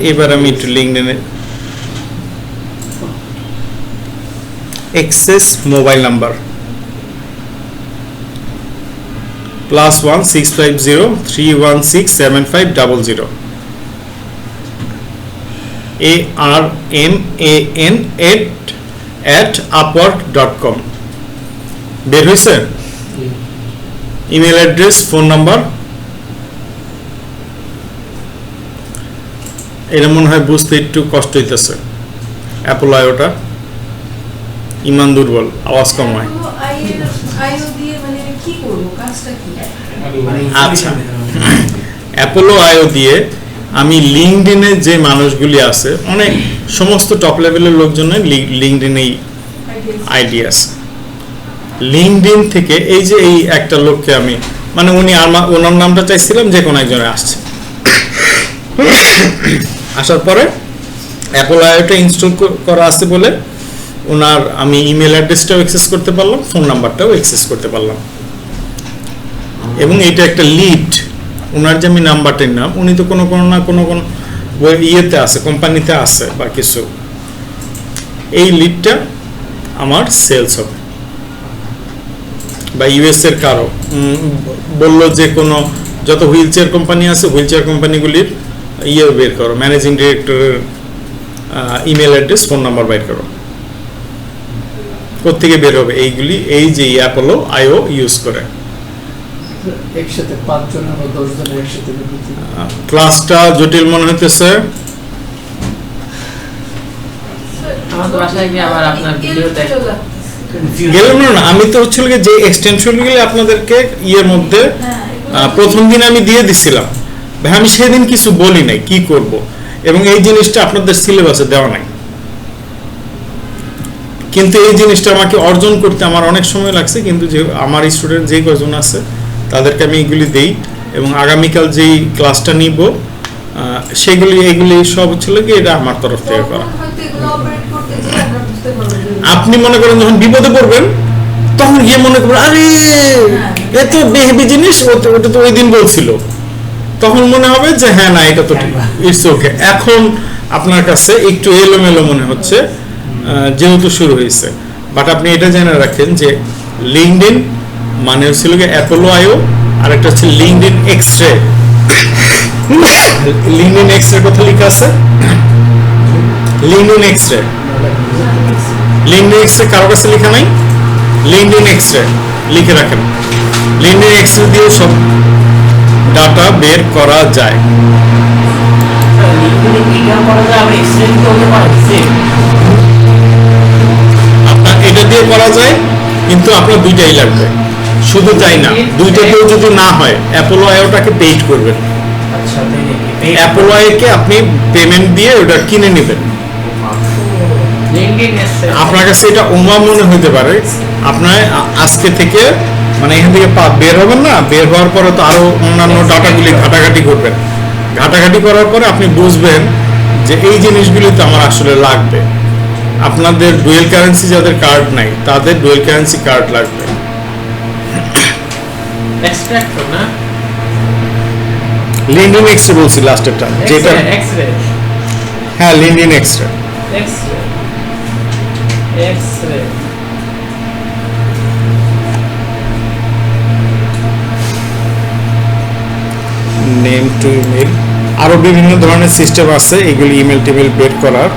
এবার আমি একটু লিঙ্কডইনে এক্সেস মোবাইল নাম্বার +1 650 316 7500 ARMAN@upwork.com বের হয়েছে। ইমেল অ্যাড্রেস, ফোন নাম্বার, এটা মনে হয় বুঝতে একটু কষ্ট হইতেছে। অ্যাপোলো আইওটা ইমান দুর্বল, আওয়াজ কম হয়। আইও দিয়ে মানে কি করব, কাজটা কি? আচ্ছা, অ্যাপোলো আইও দিয়ে আমি লিঙ্কডইনে যে মানুষগুলি আছে, অনেক সমস্ত টপ লেভেলের লোকজনের লিঙ্কডইনেই আইডি আছে। লিঙ্কডইন থেকে এই যে এই একটা লোককে আমি মানে ওনার নামটা চাইছিলাম, যে কোনো একজনে আসছে। আসার পরে অ্যাপোলো আইওটা ইনস্টল করা আছে বলে ওনার আমি ইমেল অ্যাড্রেসটাও অ্যাক্সেস করতে পারলাম, ফোন নাম্বারটাও অ্যাক্সেস করতে পারলাম। এবং এটা একটা লিড, ওনার যে আমি নাম্বারটার নাম, উনি তো কোনো না কোনো ইয়েতে আছে, কোম্পানিতে আছে বা কিছু, এই লিডটা আমার সেলস হবে। বা ইউএস এর কারো বললো যে কোনো যত হুইল চেয়ার কোম্পানি আছে, হুইল চেয়ার কোম্পানিগুলির ইয়ে বের করো, ম্যানেজিং ডিরেক্টরের ইমেল অ্যাড্রেস, ফোন নাম্বার বের করো। কোত্থেকে বের হবে এইগুলি? এই যে অ্যাপোলো আইও ইউজ করে। একসাথে 5 জন বা 10 জন একসাথে ক্লাসটা জটিল মনে হইতেছে। আমার তো বাসায় গিয়ে আবার আপনার ভিডিও দেখো। গেলাম না, আমি তো হচ্ছিল যে এক্সটেনশনগুলি আপনাদেরকে ইয়ের মধ্যে প্রথম দিন আমি দিয়ে দিছিলাম, ভাই আমি সেদিন কিছু বলি নাই কি করব, এবং এই জিনিসটা আপনাদের সিলেবাসে দেওয়া নাই। কিন্তু এই জিনিসটা আমাকে অর্জন করতে আমার অনেক সময় লাগছে, কিন্তু যে আমার স্টুডেন্ট যেই কজন আছে তাদেরকে আমি এগুলি দেই, এবং আগামীকাল যেই ক্লাসটা নিব সেগুলি এগুলি সব হচ্ছিল কি এটা আমার তরফ থেকে করা। আপনি মনে করেন যখন বিপদে পড়বেন তখন গিয়ে মনে করবেন আরে এত বেহেবি জিনিস ওটা তো ওই দিন বলছিল, তখন মনে হবে যে হ্যাঁ না এটা তো ইটস ওকে। এখন আপনার কাছে একটু এলোমেলো মনে হচ্ছে যেহেতু শুরু হয়েছে, বাট আপনি এটা জেনে রাখেন যে লিঙ্কডইন মানে হচ্ছিল কি অ্যাপোলো আইও, আর একটা হচ্ছে লিঙ্কডইন এক্সরে। লিঙ্কডইন এক্সরে কথা লেখা আছে, লিঙ্কডইন এক্সরে, লিঙ্কডইন এক্সরে কারো কাছে লেখা নাই, লিঙ্কডইন এক্সরে লিখে রাখেন। লিঙ্কডইন এক্সরে দিয়ে সব ডাটা বের করা যায়। আপনার এটা দিয়ে করা যায়, কিন্তু আপনার দুইটাই লাগবে। শুধু তাই না, দুইটাতেও যদি না হয় অ্যাপোলো আইওটাকে পেইড করবেন। অ্যাপোলো আইকে আপনি পেমেন্ট দিয়ে ওটা কিনে নেবেন। আপনার কাছে এটা ওমা মনে হতে পারে, আপনার আজকে থেকে মানে এখান থেকে বের হবেন না, বের হওয়ার পরে তো আরো অন্যান্য ডাটাগুলি ঘাটাঘাটি করবেন। ঘাটাঘাটি করার পরে আপনি বুঝবেন যে এই জিনিসগুলি তো আমার আসলে লাগবে। আপনাদের ডুয়েল কারেন্সি যাদের কার্ড নাই তাদের ডুয়েল কারেন্সি কার্ড লাগবে। লিঙ্কডইন এক্সরে বলছি লাস্টেরটা যেটা, হ্যাঁ LinkedIn X-ray. Name to email, আরো বিভিন্ন ধরনের সিস্টেম আছে এগুলি ইমেল টিমেল বের করার।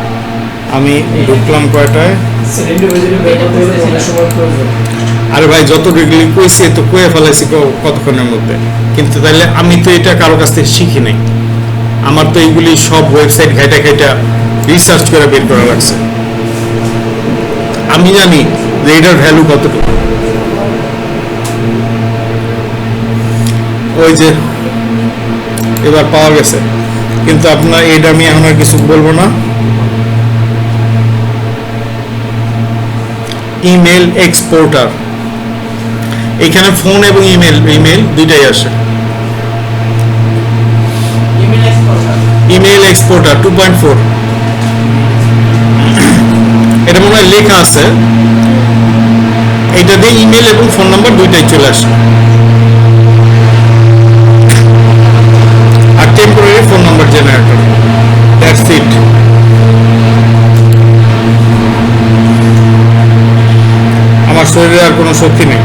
আমি ঢুকলাম কয়টায়, আরে ভাই যত রেগুলি কইছি তো কয়ে ফেলাইছি কতক্ষণের মধ্যে, কিন্তু তাহলে আমি তো এটা কারো কাছ থেকে শিখি নাই, আমার তো এইগুলি সব ওয়েবসাইট ঘাইটা ঘাইটা রিসার্চ করে বের করা লাগছে। আমি জানি যে এটার ভ্যালু কতটুকু। ওই যে এবার পাওয়া গেছে, কিন্তু আপনার এটা আমি এখন আর কিছু বলবো না। ইমেল এক্সপোর্টার, এখানে ফোন এবং ইমেল দুইটাই আসে। ইমেল এক্সপোর্টার 2.4, এটা মনে হয় লেখা আছে, এটা দিয়ে ইমেল এবং ফোন নাম্বার দুইটাই চলে আসে। আর temporary phone number generator, that's it. আমার শরীরে আর কোনো শক্তি নেই।